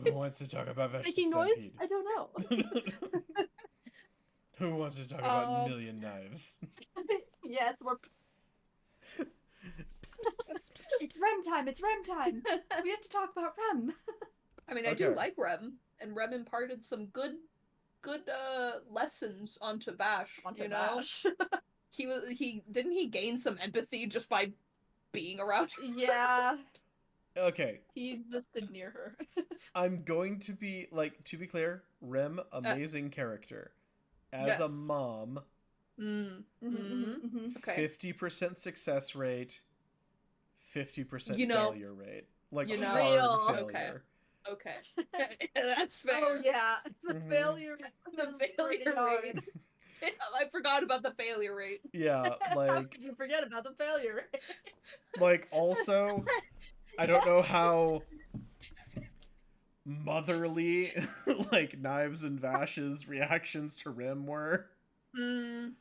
Who wants to talk about Vegeta Making noise? Stampede? I don't know. Who wants to talk about Um, Million Knives? Yes, we're. It's Rem time. It's Rem time. We have to talk about Rem. I mean, I do Okay. like Rem, and Rem imparted some good lessons onto Vash. You know, he didn't he gain some empathy just by being around her? Yeah, Okay, he existed near her. I'm going to be to be clear, Rem, amazing character. As a yes. mom, Mm. Mhm. Okay. 50% success rate, 50% You know- failure rate. Like you know- hard Real. failure. Okay. That's fair. Oh yeah, the Mhm. failure. The was pretty failure hard. rate. Damn, I forgot about the failure rate. Yeah, How could you forget about the failure? also, I don't know how motherly Knives and Vash's reactions to Rim were. Mm.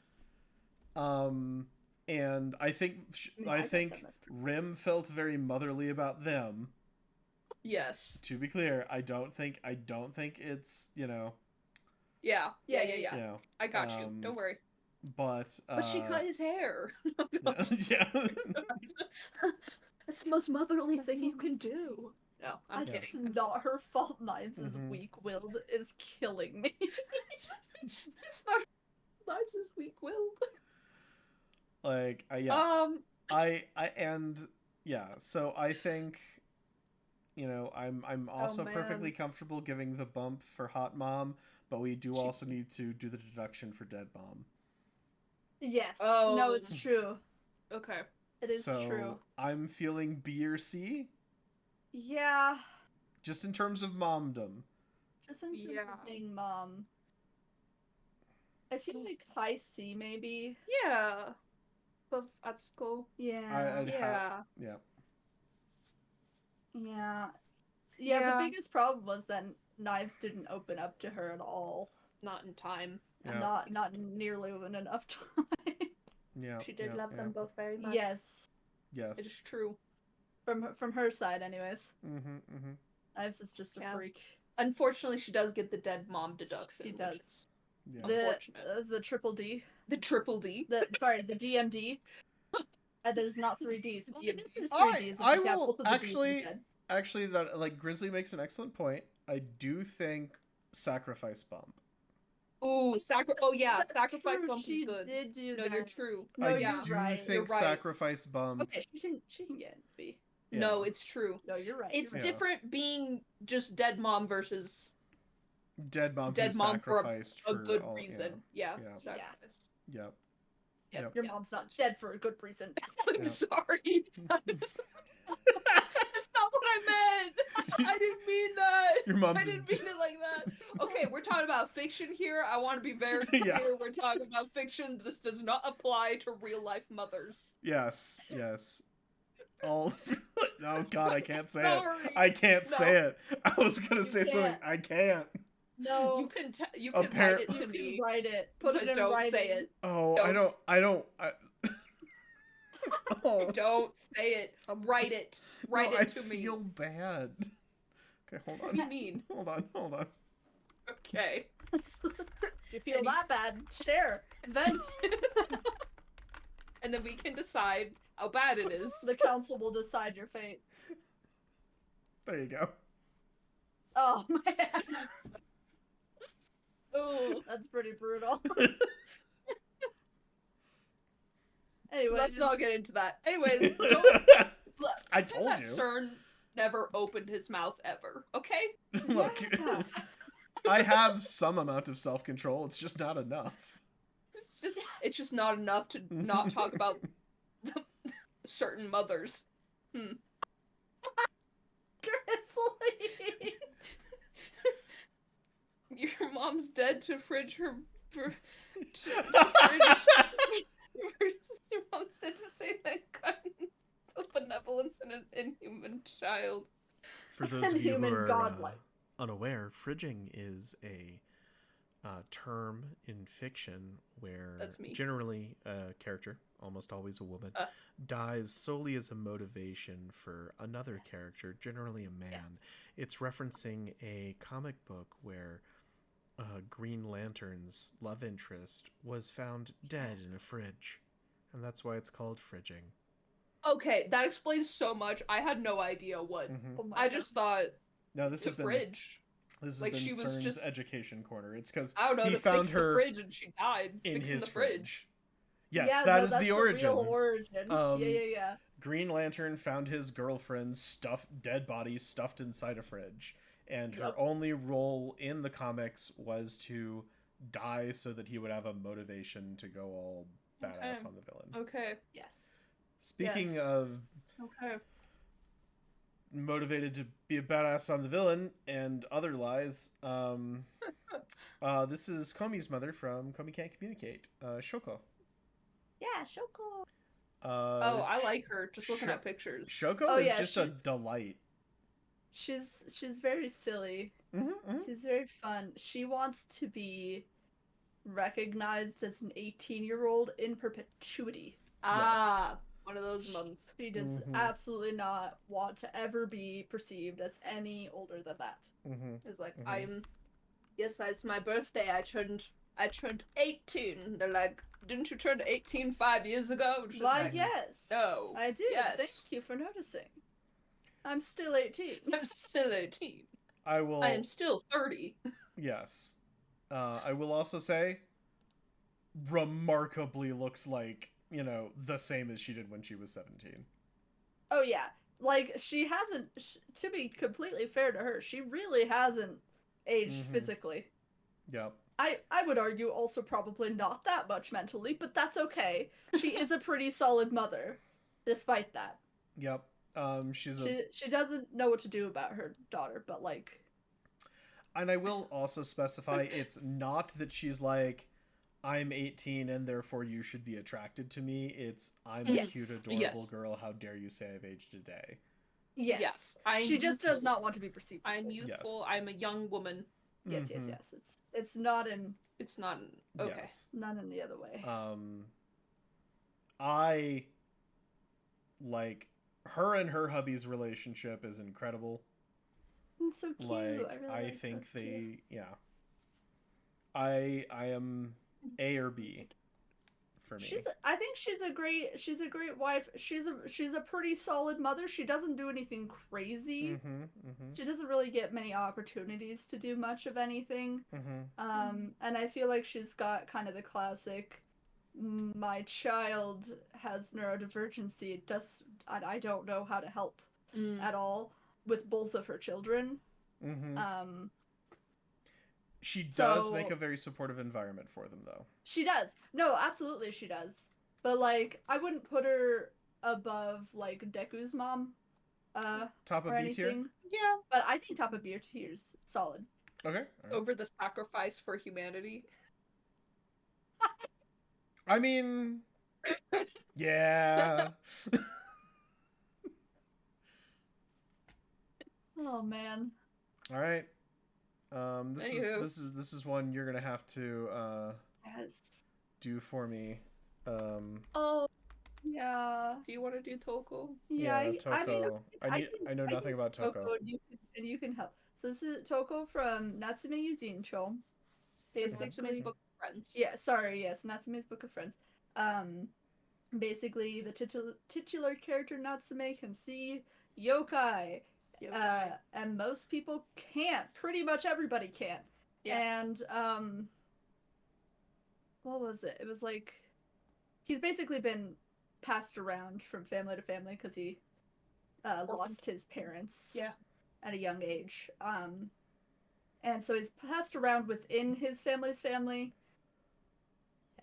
And I think Yeah, I I thought think that was pretty- Rim felt very motherly about them. Yes. To be clear, I don't think it's, Yeah. Yeah, you know, I got you. Um, Don't worry. but But she cut his hair. yeah. That's the most motherly That's thing you so- can do. No, I'm That's kidding. not her fault. Knives is Mhm. weak-willed is killing me. It's not. Knives is weak-willed. Yeah. So I think, I'm also man. perfectly comfortable giving the bump for Hot Mom, but we do also need to do the deduction for Dead Mom. Yes. Oh. No, it's true. Okay. It is So true. I'm feeling B or C, Yeah. just in terms of momdom. Just in terms Yeah. of being mom. I feel like high C maybe. Yeah. But at school. Yeah. I'd Yeah. Yeah. Yeah. Yeah, Yeah. the biggest problem was that Knives didn't open up to her at all. Not in time. And Yeah. not nearly in enough time. Yeah. She did yeah, love yeah. them both very much. Yes. Yes. It is true. From her side anyways. Mm-hmm. Knives is just a Yeah. freak. Unfortunately, she does get the dead mom deduction. She which does. is Yeah. Unfortunate. The triple D. The triple D. The DMD. There's not 3Ds. Well, I guess there's I- 3Ds if I you count will both of the Ds actually- instead. Actually, that Grizzly makes an excellent point. I do think sacrifice bump. Ooh, Oh yeah, That's sacrifice true, bump she is good. did do No, that. you're true. No, I you're do right. think You're right. sacrifice bump. Okay, she can get B. Yeah. No, it's true. No, you're right. It's you're Yeah. different being just dead mom versus Dead mom Dead who mom for sacrificed a good all- reason. Yeah. Yeah. Sacrifice. Yep. Yeah. Yep. Your mom's not dead for a good reason. I'm Yeah. sorry. That's not what I I meant. I didn't mean that. Your mom I didn't mean it like that. Okay, we're talking about fiction here. I want to be very clear. Yeah. We're talking about fiction. This does not apply to real life mothers. Yes, yes. All. Oh God, I can't say Sorry. it. I can't say it. I was gonna say You something. can't. I can't. No, You can write it to you me. can write it. Put But it in don't writing. say it. Oh, Don't. I don't. Oh, Don't say it. Write it. Write no, it to I me. feel bad. Okay, hold What do you on. mean? Hold on. Okay. You feel that bad? Share. Vent. And then we can decide how bad it is. The council will decide your fate. There you go. Oh man, Ooh. that's pretty brutal. Anyways, Let's not get into that. Anyways, I told that you. Cern never opened his mouth ever. Okay? Look, Yeah. I have some amount of self-control. It's just not enough. It's just not enough to not talk about certain mothers. Grizzly. Your mom's dead to fridge her. Your mom's dead to say that kind of benevolence in an inhuman child. For those of you who Inhuman are godlike. unaware, fridging is a term in fiction where That's me. generally a character, almost always a woman, dies solely as a motivation for another character, generally a man. Yes. It's referencing a comic book where Green Lantern's love interest was found dead in a fridge, and that's why it's called fridging. Okay, that explains so much. I had no idea what. Mm-hmm. Oh my I God. just thought No, this the has been fridge. this has like, been she was Cern's just- education corner. It's because I don't know, he to found fix her the fridge and she died in fixing his the fridge. fridge. Yes, Yeah, that no, is that's the origin. real origin. Yeah. Green Lantern found his girlfriend's dead body stuffed inside a fridge, and her Yep. only role in the comics was to die so that he would have a motivation to go all badass Okay. on the villain. Okay. Yes. Speaking of Okay. motivated to be a badass on the villain and other lies, this is Komi's mother from Komi Can't Communicate, Shoko. Yeah, Shoko. Oh, I like her. Just looking Sho- at pictures. Shoko Oh, is yeah, just a she's- delight. She's very silly. Mm-hmm. She's very fun. She wants to be recognized as an 18-year-old in perpetuity. Ah, one of those months. She does Mhm. absolutely not want to ever be perceived as any older than that. Mm-hmm. It's like Mhm. Yes, it's my birthday. I turned 18. They're like, didn't you turn 18 5 years ago? She's Why, like, yes. No. I did. Yes. Thank you for noticing. I'm still 18. I'm still 18. I will. I am still 30. Yes. I will also say, remarkably looks like, the same as she did when she was 17. Oh, yeah. Like, she hasn't, to be completely fair to her, she really hasn't aged Mhm. physically. Yep. I would argue also probably not that much mentally, but that's okay. She is a pretty solid mother, despite that. Yep. She's a... She doesn't know what to do about her daughter, but like... And I will also specify, it's not that she's like, I'm 18 and therefore you should be attracted to me. It's, I'm a Yes. cute, adorable Yes. girl. How dare you say I've aged a day? Yes. I'm She just youthful. does not want to be perceived. as I'm old. youthful. Yes. I'm a young woman. Yes, Mhm. yes. It's not in It's not okay. Yes. none in the other way. I like her and her hubby's relationship is incredible. It's so cute. Like, really I like think those two. they, yeah. I am A or B for me. I think she's a great wife. She's a pretty solid mother. She doesn't do anything crazy. Mm-hmm, mm-hmm, She doesn't really get many opportunities to do much of anything. mm-hmm. And I feel like she's got kind of the classic, my child has neurodivergency. I don't know how to help Mm. at all with both of her children. Mm-hmm. She does so- make a very supportive environment for them, though. She does. No, absolutely she does. But like, I wouldn't put her above like Deku's mom. Top of or B tier? anything. Yeah. But I think top of B tier's solid. Okay. All right. Over the sacrifice for humanity. I mean, yeah. Oh man. All right. Anywho. This is one you're gonna have to Yes. do for me. Oh yeah. Do you want to do Toko? Yeah, I mean, Toko. I know nothing about Toko. and you can help. So this is Toko from Natsume Yujincho. Natsume's Basically, Book of Friends. yeah. Sorry, yes, Natsume's Book of Friends. Basically, the titular character Natsume can see yokai, and most people can't. Pretty much everybody can't. Yeah. And what was it? It was like he's basically been passed around from family to family because he lost his parents. Yeah. At a young age. And so he's passed around within his family's family.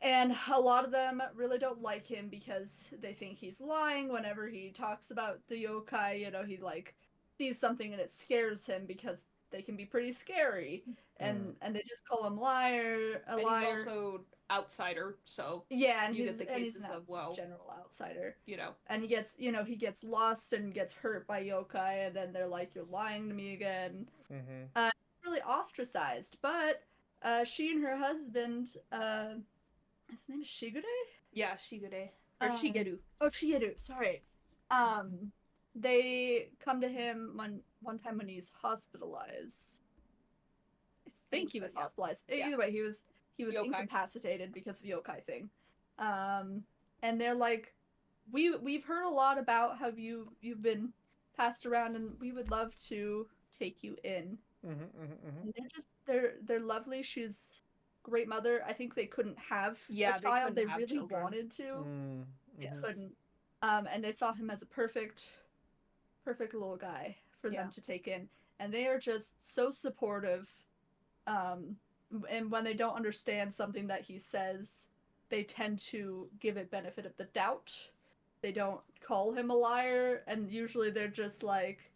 And a lot of them really don't like him because they think he's lying whenever he talks about the yokai. You know, he like sees something and it scares him because they can be pretty scary. And they just call him liar, a liar. He's also outsider, so yeah, and you he's get the and cases he's not of, well, general outsider. you know. And he gets lost and gets hurt by yokai, and then they're like, "You're lying to me again." Mm-hmm. Really ostracized. But she and her husband, his name is Shigure? Yeah, Shigure. Or Shigeru. Oh, Shigeru, sorry. They come to him one time when he's hospitalized. I think he was hospitalized. Yeah. Either way, he was Yokai. incapacitated because of yokai thing. And they're like, we've heard a lot about how you've been passed around, and we would love to take you in. And they're lovely. She's a great mother. I think they couldn't have a child. They really wanted to. They couldn't. And they saw him as a perfect little guy for them to take in. And they are just so supportive. And when they don't understand something that he says, they tend to give it benefit of the doubt. They don't call him a liar, and usually they're just like,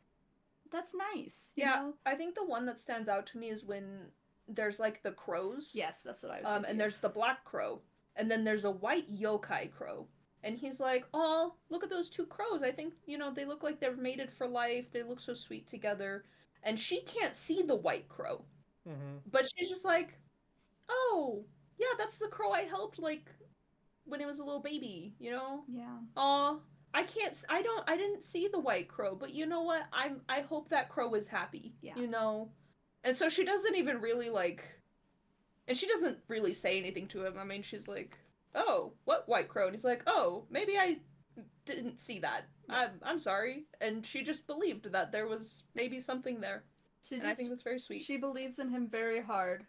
that's nice. You know? I think the one that stands out to me is when there's like the crows. Yes, that's what I was thinking. And there's the black crow, and then there's a white yokai crow. And he's like, oh, look at those two crows. I think, they look like they're mated for life. They look so sweet together. And she can't see the white crow. But she's just like, oh, yeah, that's the crow I helped, like, when it was a little baby, Yeah. Aw, I didn't see the white crow, but you know what? I hope that crow is happy, And so she doesn't even really, like, and she doesn't really say anything to him. I mean, she's like, oh, what white crow? And he's like, oh, maybe I didn't see that. Yeah. I'm sorry. And she just believed that there was maybe something there. I think that's very sweet. She believes in him very hard.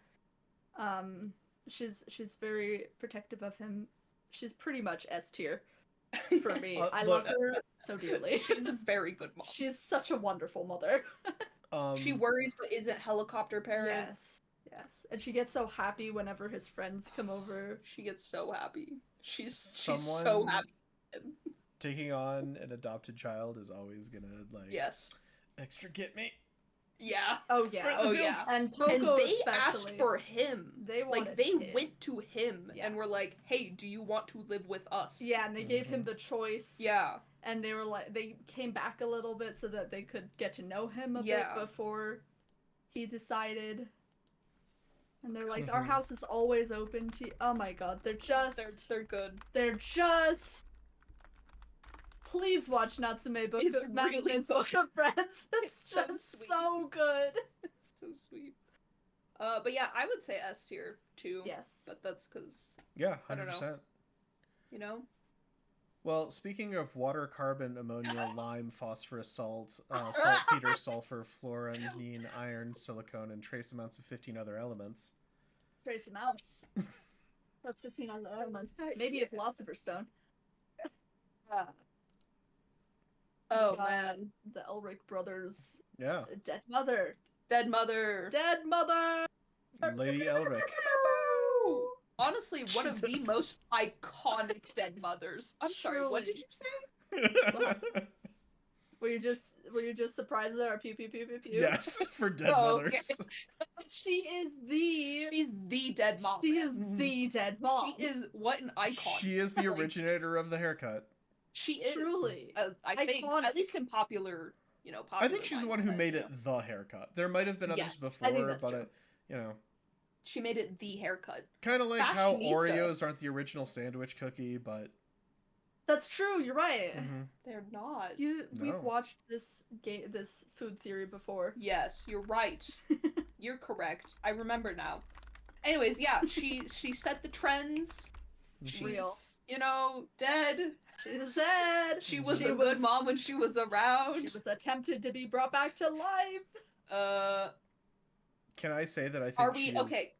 She's very protective of him. She's pretty much S tier for me. I love her so dearly. She's a very good mom. She's such a wonderful mother. She worries but isn't helicopter parent. Yes. And she gets so happy whenever his friends come over. She gets so happy. She's so happy. Taking on an adopted child is always gonna, like, extra get me. Yeah. Oh yeah. Oh yeah. And Toko they especially asked for him. They went to him and were like, "Hey, do you want to live with us?" Yeah, and they gave him the choice. Yeah. And they were like, they came back a little bit so that they could get to know him a bit before he decided. And they're like, our house is always open to you. Oh my god, they're good. They're just. Please watch Natsume's Book of Friends. It's just so good. It's so sweet. But yeah, I would say S tier too. Yes. But that's because 100%. Well, speaking of water, carbon, ammonia, lime, phosphorus, salt, saltpeter, sulfur, fluorine, iron, silicone, and trace amounts of 15 other elements. Trace amounts. That's 15 other elements. Maybe a philosopher's stone. Oh man, the Elric brothers. Yeah. Dead mother. Dead mother. Lady Elric. Honestly, one of the most iconic dead mothers. I'm sorry, what did you say? Were you just surprised at our pew pew pew pew pew? Yes, for dead Oh, okay. mothers. She's the dead mom. she is the dead mom. She is what an icon. She is the Like, originator of the haircut. She is Truly. I think Iconic. at least in popular, popular. I think she's the one who made it the haircut. There might have been others Yes, before, I think that's but true. She made it the haircut. kind of like how Fashionista. Oreos aren't the original sandwich cookie, but That's true. You're right. They're not. We've No. watched this food theory before. Yes, you're right. You're correct. I remember now. Anyways, yeah, she set the trends. She's, Real. Dead. She's dead. She was a good mom when she was around. She was attempted to be brought back to life. can I say that I think Are we she is, okay?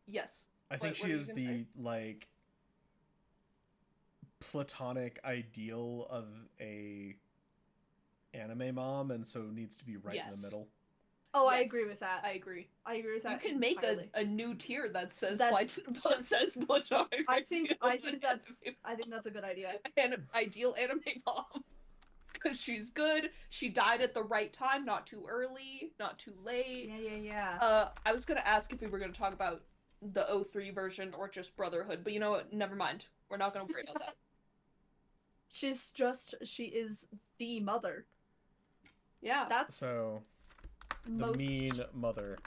Yes. I think What she are you is gonna the say? like platonic ideal of a anime mom, and so needs to be right in Yes. the middle. Oh, I Yes, agree with that. I agree. I agree with You that. can make entirely. a new tier that says That's just- says platonic. I think ideal that's anime a good idea. ideal anime mom. Because she's good. She died at the right time, not too early, not too late. Yeah. I was gonna ask if we were gonna talk about the 03 version or just Brotherhood, but you know what? Never mind. We're not gonna worry about that. She is the mother. Yeah. That's So the most mean mother.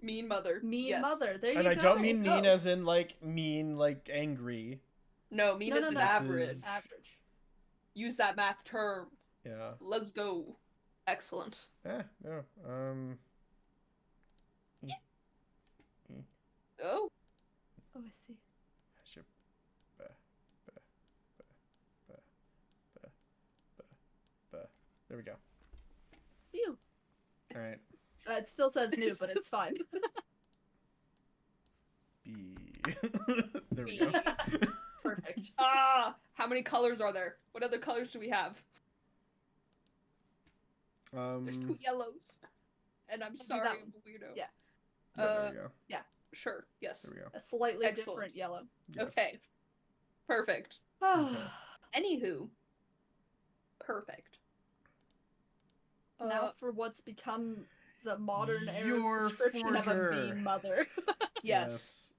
Mean mother. mean Yes. mother. There you And go. I don't mean mean No. as in like mean like angry. No, mean No, is no, an no. average. This is- Average. Use that math term. Yeah. Let's go. Excellent. No. Oh. Oh, I see. There we go. Ew. All right. It still says new, but it's fine. B. There we go. Perfect. How many colors are there? What other colors do we have? There's 2 yellows. And I'm do sorry, that I'm a weirdo. Yeah. There we go. Sure. Yes. There we go. A slightly Excellent. different yellow. Yes. Okay. Perfect. Okay. Anywho. Perfect. Now for what's become the modern Your era's description of a forger. mean mother. Yes.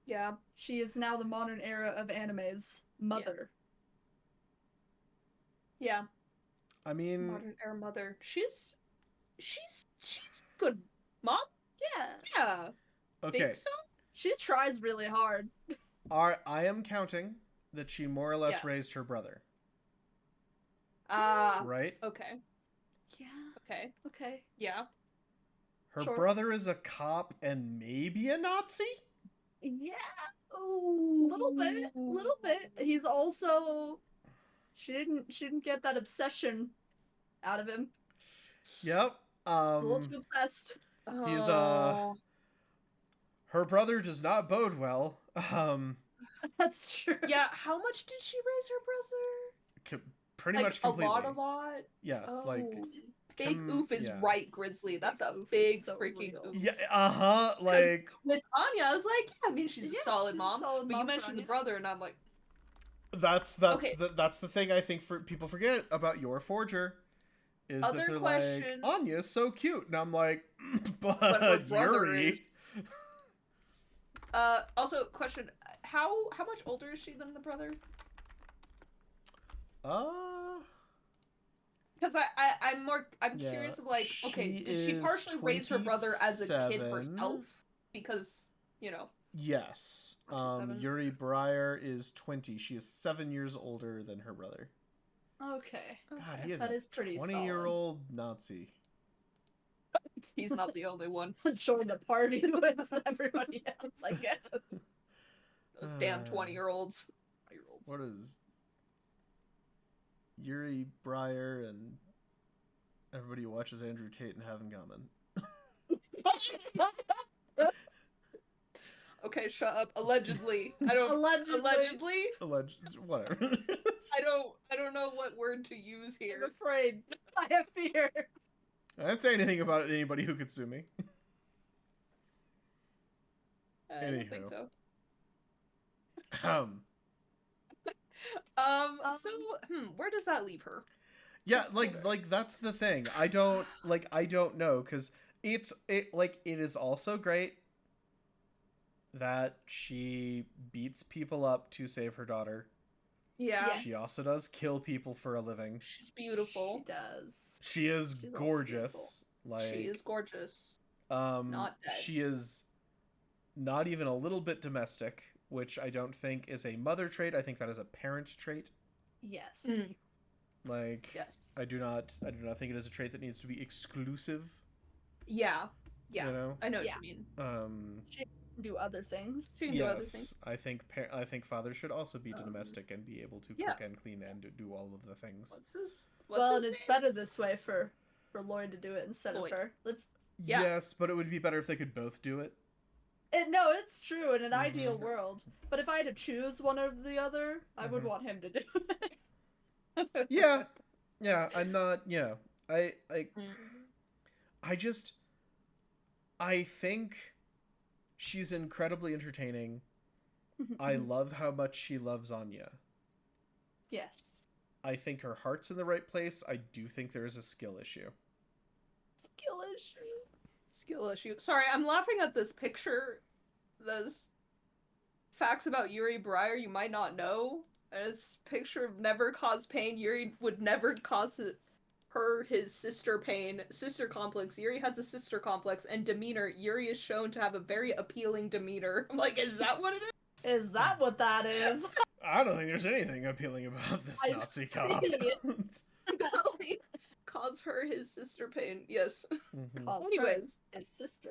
Yeah. She is now the modern era of anime's mother. Yeah. I mean, Modern era mother. She's good. Mom? Yeah. Yeah. okay. Think so? She tries really hard. I am counting that she more or less Yeah. raised her brother, Ah. right? Okay. Yeah. Okay. Okay. Yeah. Her Sure. brother is a cop and maybe a Nazi? Yeah. Little bit. He's also she didn't get that obsession out of him. Yep. He's a little too obsessed. He's, Oh. her brother does not bode well. That's true. Yeah, how much did she raise her brother? Pretty Like, much completely. a lot? Yes, Oh. like Big oof is yeah. right, Grizzly. That's a Oof is big so freaking real. oof. Yeah, like With Anya, I was like, yeah, I mean, she's Yeah, a solid she's a mom. solid But mom you for mentioned the Anya. brother, and I'm like, that's Okay. the thing I think for people forget about your forger is that Other they're question- like Anya's so cute, and I'm like, but her but brother Yuri. is. Also, question: how much older is she than the brother? Because I'm Yeah, curious of like, okay, she did she is partially raise her brother as a kid 27. herself? Because Yes. 27. Yuri Breyer is 20. She is 7 years older than her brother. Okay. God, he is That a is pretty 20-year-old Nazi. He's not the only one. Join the party with everybody else, I guess. Those damn 20-year-olds. What is Yuri Breyer and everybody who watches Andrew Tate and have in common? Okay, shut up. Allegedly. I don't. Allegedly. Whatever. I don't know what word to use I'm here. afraid. I have fear. I didn't say anything about it to anybody who could sue me. I don't think Anywho. so. So, where does that leave her? Yeah, like that's the thing. I don't know, because it is also great that she beats people up to save her daughter. Yeah. Yes. She also does kill people for a living. She's beautiful. She does. She is She's also gorgeous. Like, She is gorgeous. not dead. She is not even a little bit domestic, which I don't think is a mother trait. I think that is a parent trait. Yes. Like, Yes. I do not think it is a trait that needs to be exclusive. Yeah. Yeah. You know? I know Yeah. what you mean. She can do other things. She can do other things. Yes, I think fathers should also be domestic and be able to Yeah. cook and clean and do all of the things. Well, and it's better this way for Lloyd to do it instead Lloyd. of her. Yeah. Yes, but it would be better if they could both do it. No, it's true in an ideal world. But if I had to choose one or the other, I would want him to do it. Yeah. I'm not. Yeah, I think she's incredibly entertaining. I love how much she loves Anya. Yes. I think her heart's in the right place. I do think there is a skill issue. Skill issue. Sorry, I'm laughing at this picture. There's facts about Yuri Breyer you might not know. And it's picture of never cause pain. Yuri would never cause his sister pain. Sister complex. Yuri has a sister complex. And demeanor. Yuri is shown to have a very appealing demeanor. I'm like, is that what it is? Is that what that is? I don't think there's anything appealing about this Nazi cop. Cause her his sister pain. Yes. Mhm. Anyways. His sister.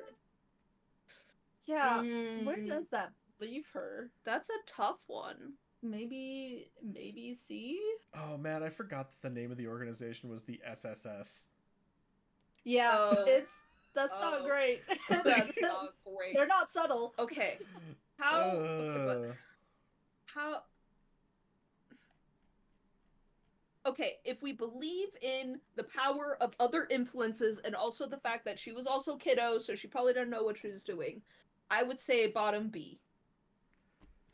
Yeah. Where does that leave her? That's a tough one. Maybe C? Oh man, I forgot that the name of the organization was the SSS. Yeah, Oh. that's not great. That's not great. They're not subtle. Okay. How okay, if we believe in the power of other influences and also the fact that she was also kiddo, so she probably didn't know what she was doing, I would say bottom B.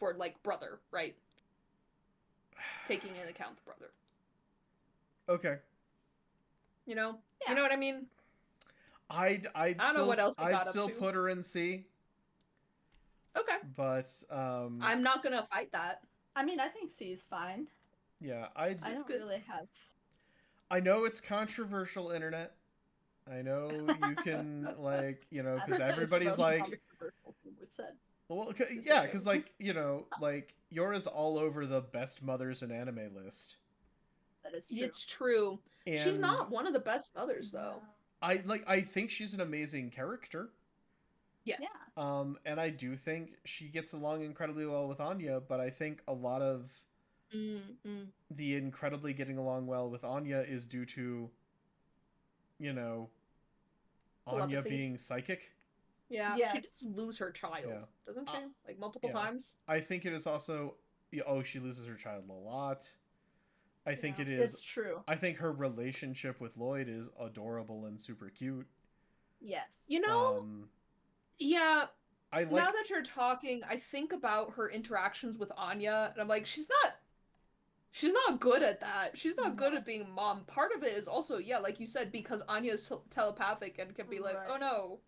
For, like, brother, right? Taking into account the brother. Okay. You know? Yeah. You know what I mean? I'd I don't still know what else they I'd got up still to. put her in C, Okay. but I'm not gonna fight that. I mean, I think C is fine. yeah, I don't really have. I know it's controversial, internet. I know you can, like, you know, because everybody's like, well, yeah, because, like, you know, like, Yora's all over the best mothers in anime list. That is true. It's true. And She's not one of the best mothers, though. I think she's an amazing character. Yes. Yeah. And I do think she gets along incredibly well with Anya, but I think a lot of the incredibly getting along well with Anya is due to, you know, Anya Telepathy. being psychic. Yeah. Yes. She just lose her child, Yeah. doesn't she? Like, multiple yeah. times? I think it is also, she loses her child a lot. I think it It's is. true. I think her relationship with Lloyd is adorable and super cute. Yes. You know, yeah, I like. now that you're talking, I think about her interactions with Anya, and I'm like, she's not good at that. She's not good at being a mom. Part of it is also, yeah, like you said, because Anya's telepathic and can be like, oh no,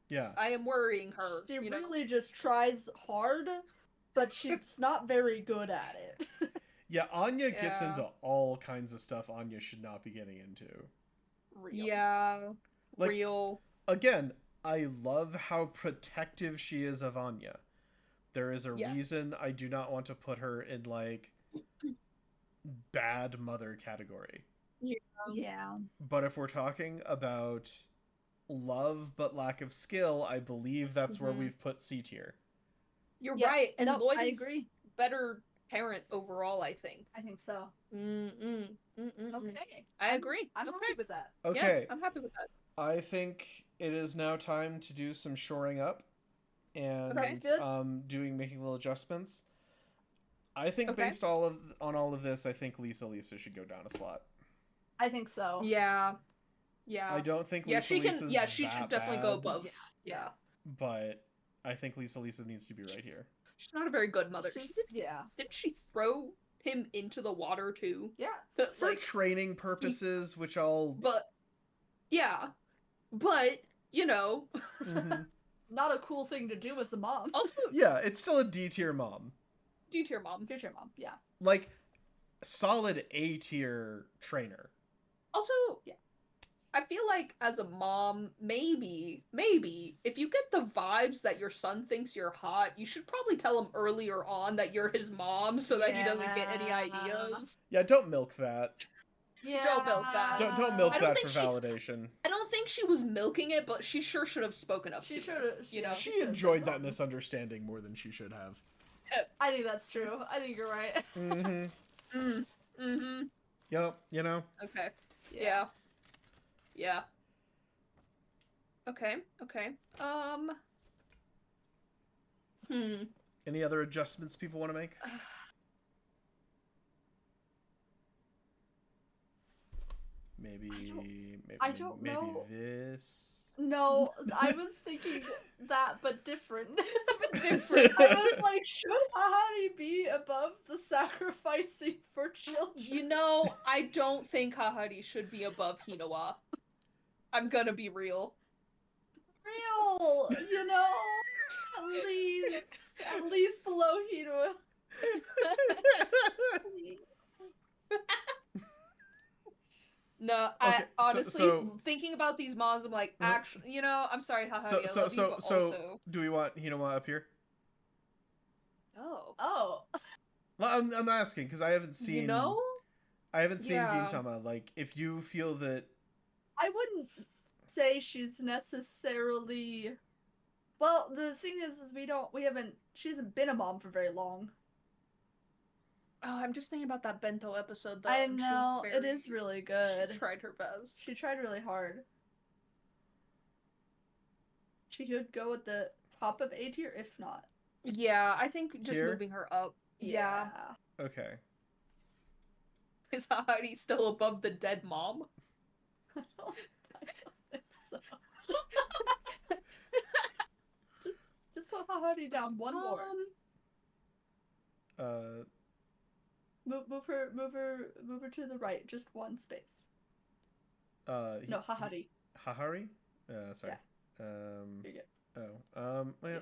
Yeah. I am worrying her. She you know? really just tries hard, but she's not very good at it. Yeah, Anya gets Yeah. into all kinds of stuff Anya should not be getting into. Real. Yeah, Like, real. Again, I love how protective she is of Anya. There is a Yes. reason I do not want to put her in, like, bad mother category. Yeah. But if we're talking about love but lack of skill, I believe that's where we've put C tier. You're Yeah. right, and No, Lloyd I is agree. better parent overall, I think. I think so. Okay. I agree. I'm okay. happy with that. Okay. Yeah, I'm happy with that. I think it is now time to do some shoring up and Sounds good. making little adjustments. I think Okay. based on all of this, I think Lisa should go down a slot. I think so. Yeah. Yeah. I don't think Yeah, Lisa she can. Lisa's Yeah, she that should definitely go bad, above. Yeah. but I think Lisa needs to be right here. She's not a very good mother. Yeah. Didn't she throw him into the water too. Yeah. For training purposes, which I'll... But, yeah. But, you know. Mhm. Not a cool thing to do as a mom. Also, Yeah, it's still a D-tier mom. D-tier mom. Future mom, yeah. Like, solid A-tier trainer. Also, Yeah. I feel like as a mom, maybe, if you get the vibes that your son thinks you're hot, you should probably tell him earlier on that you're his mom so that he doesn't get any ideas. Yeah, don't milk that. Yeah. Don't milk that. Don't milk I don't that think for validation. I don't think she was milking it, but she sure should have spoken up She sooner, should have. you know? She enjoyed that misunderstanding more than she should have. I think that's true. I think you're right. Mm-hmm. Mm-hmm. Yep, you know? Okay. Yeah. Yeah. Okay. Any other adjustments people want to make? I don't know. This. No, I was thinking that, but different. But different. I was like, should Hahari be above the sacrificing for children? You know, I don't think Hahari should be above Hinawa. I'm gonna be real. Real, you know? At least below Hiro. No, Okay, I honestly so- thinking about these moms, I'm like, Mhm. actually, you know, I'm sorry, Hahari. I love So you, but also... do we want Hinawa up here? Oh. Oh. Well, I'm asking because I haven't seen. You know? I haven't seen Yeah. Gintama. Like, if you feel that. I wouldn't say she's necessarily. Well, the thing is she hasn't been a mom for very long. Oh, I'm just thinking about that bento episode though. I and she was know, it very- is really good. She tried her best. She tried really hard. She could go at the top of A tier, if not. Yeah, I think just Here? moving her up. Yeah. Okay. Is Hahari still above the dead mom? I don't think so. just put Hahari down one more. Move her to the right, just one space. No, Hahari. Hahari? Sorry. There you go. Oh. Well.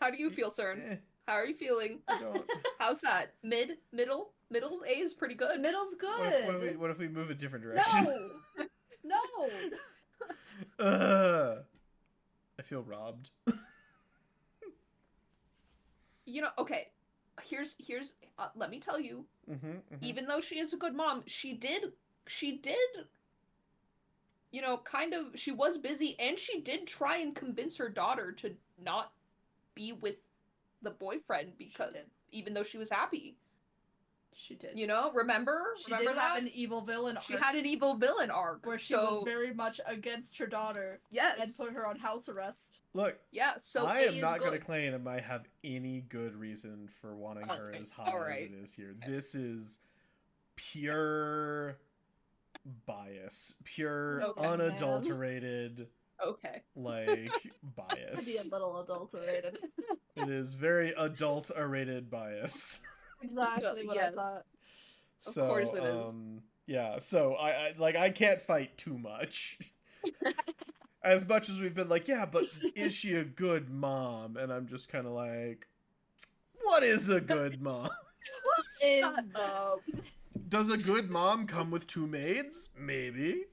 How do you feel, Cern? How are you feeling? I don't. How's that? Middle A is pretty good. Middle's good. What if we move a different direction? No. I feel robbed. You know, okay. Here's let me tell you, even though she is a good mom, she did, you know, kind of, she was busy, and she did try and convince her daughter to not be with the boyfriend because even though she was happy. She did. You know, remember She did that? have an evil villain arc. She had an evil villain arc where she was very much against her daughter. Yes. And put her on house arrest. Look. Yeah. So I am not going to claim I have any good reason for wanting her as hot as it is here. This is pure bias, pure unadulterated. Okay. Bias. Be a little adulterated. It is very adulterated bias. Exactly what I thought. So, of course it is. Yeah, so I can't fight too much. As much as we've been like, yeah, but is she a good mom? And I'm just kind of like, what is a good mom? Does a good mom come with 2 maids? Maybe.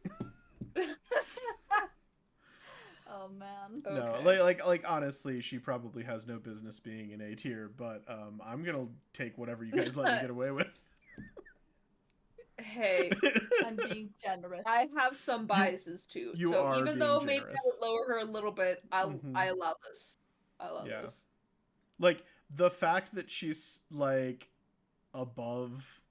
Oh man. No, Okay. like honestly, she probably has no business being in A tier, but I'm gonna take whatever you guys let me get away with. Hey, I'm being generous. I have some biases too. You so are even being though maybe I generous. would lower her a little bit, I allow this. I allow this. Like the fact that she's like above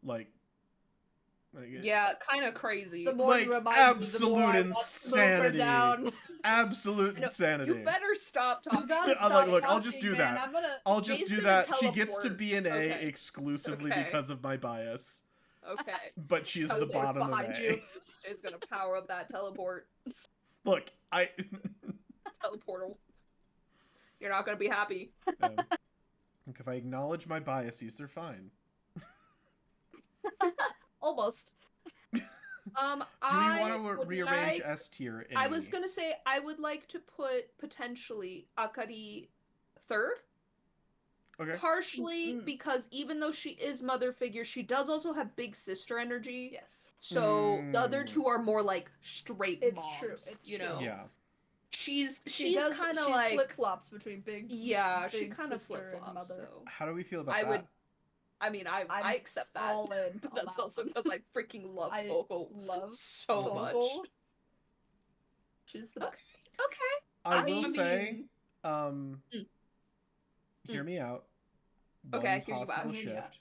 Yeah, kind of crazy. The more like you remind absolute me, the more I want to move her insanity. down. Absolute insanity. You better stop talking. I'm like, look, I'll just do man. that. I'm gonna... I'll just Jay's do gonna that. She gets to teleport. be an A Okay. exclusively Okay. because of my bias. Okay. But she's the Teleport bottom of behind A. you. Jay's gonna power up that teleport. Look, Teleportal. You're not gonna be happy. Like, if I acknowledge my biases, they're fine. Almost. Do we want to would rearrange like- S tier in I E? was gonna say I would like to put potentially Akari third. Okay. Partially Mm. because even though she is mother figure, she does also have big sister energy. Yes. So the other Mm. two are more like straight It's moms. true, it's you true. know. Yeah. She's She kind of she like flip flops between big. yeah. She big kind of sister flip and flops. mother. So How do we feel about I that? would. I mean, I I'm accept that. all in. But on that's that also one. because I freaking love I Coco love so Coco. much. She's the best. Okay. I will say, mean- Mm. hear me out. Okay, One I hear you out. possible I'm hearing you out. shift.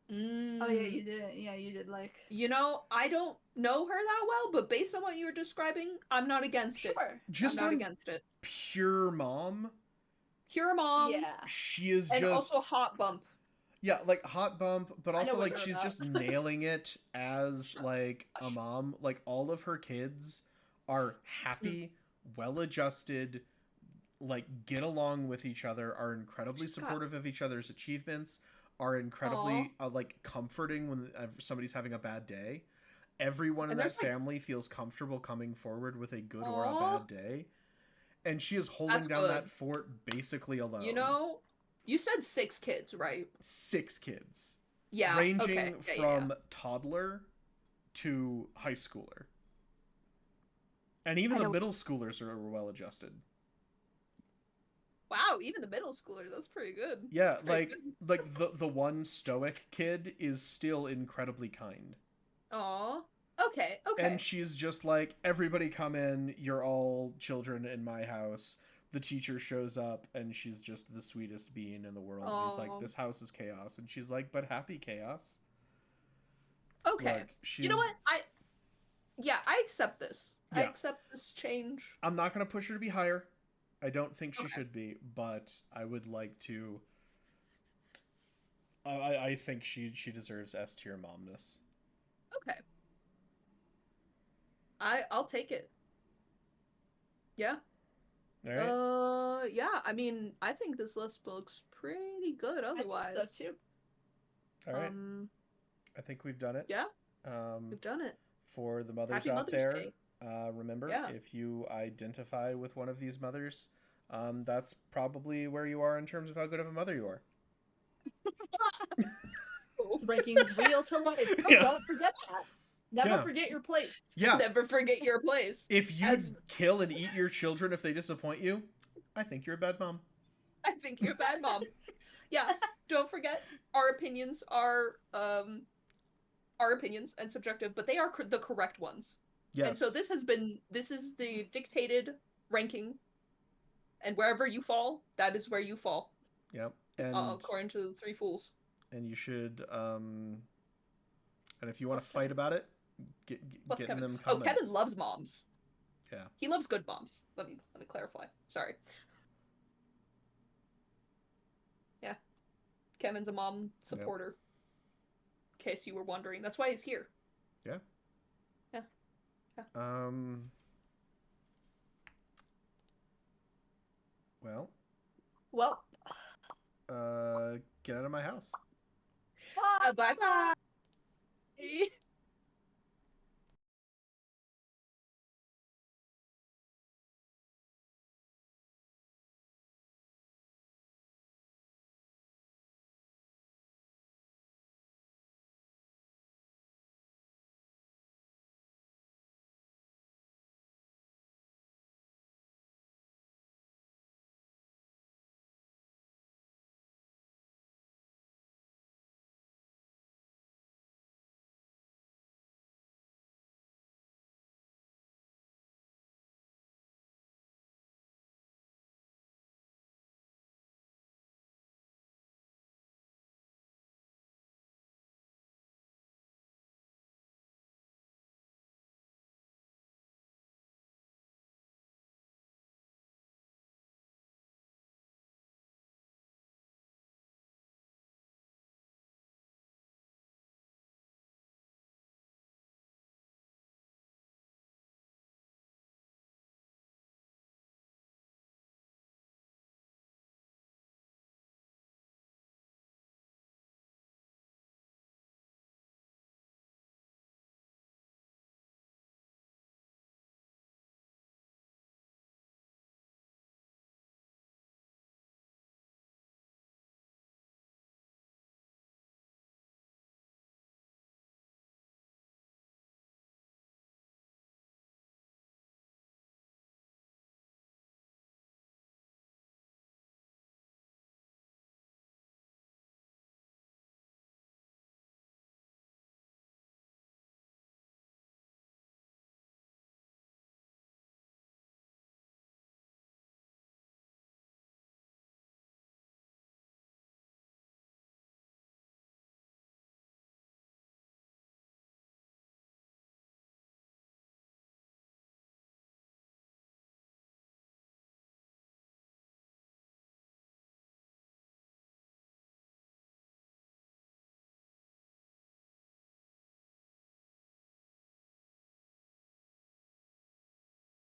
Oh yeah, you did. Yeah, you did like. You know, I don't know her that well, but based on what you were describing, I'm not against it. Sure. Just I'm not on against it. pure mom, Pure mom, Yeah. she is and just also hot bump. yeah, like hot bump, but I know also what like you're she's about. just nailing it as like a mom. Like all of her kids are happy, well-adjusted, like get along with each other, are incredibly She's got- supportive of each other's achievements, are incredibly like comforting when somebody's having a bad day. Everyone in And that there's, like- family feels comfortable coming forward with a good or a Aw. bad day. And she is holding That's down good. that fort basically alone. You know, you said 6 kids, right? 6 kids. Yeah. Ranging okay. Yeah, from toddler to high schooler. And even I the don't- middle schoolers are well adjusted. Wow, even the middle schoolers, that's pretty good. Yeah, That's pretty like the one stoic kid is still incredibly kind. good. Aw. Okay. And she's just like, everybody come in, you're all children in my house. The teacher shows up and she's just the sweetest being in the world. And he's Aw. like, this house is chaos. And she's like, but happy chaos. Okay. Like, You know she's- what? I accept this. I Yeah. accept this change. I'm not going to push her to be higher. I don't think she Okay. should be, but I would like to. I think she deserves S tier momness. Okay. I'll take it. Yeah. All right. Yeah, I mean, I think this list looks pretty good otherwise. That too. All right. Uh, I think we've done it. yeah, Um, we've done it. for the mothers Happy out Mother's there, Day. remember, Yeah. if you identify with one of these mothers, that's probably where you are in terms of how good of a mother you are. This ranking is real to life. Yeah. Don't forget that. Never Yeah. forget your place. Yeah. Never forget your place. If you As- kill and eat your children if they disappoint you, I think you're a bad mom. I think you're a bad mom. Yeah, don't forget our opinions are opinions and subjective, but they are the correct ones. Yes. And so this is the dictated ranking, and wherever you fall, that is where you fall, Yep. And according to the 3 fools. and you should and if you want to Plus fight about it, get Plus in Kevin. them Oh, comments. Kevin loves moms. Yeah. He loves good moms. Let me clarify. Sorry. Yeah. Kevin's a mom supporter. In case you were wondering. That's why he's here. Yeah. Yeah. Well, Well, get out of my house. bye. Bye bye.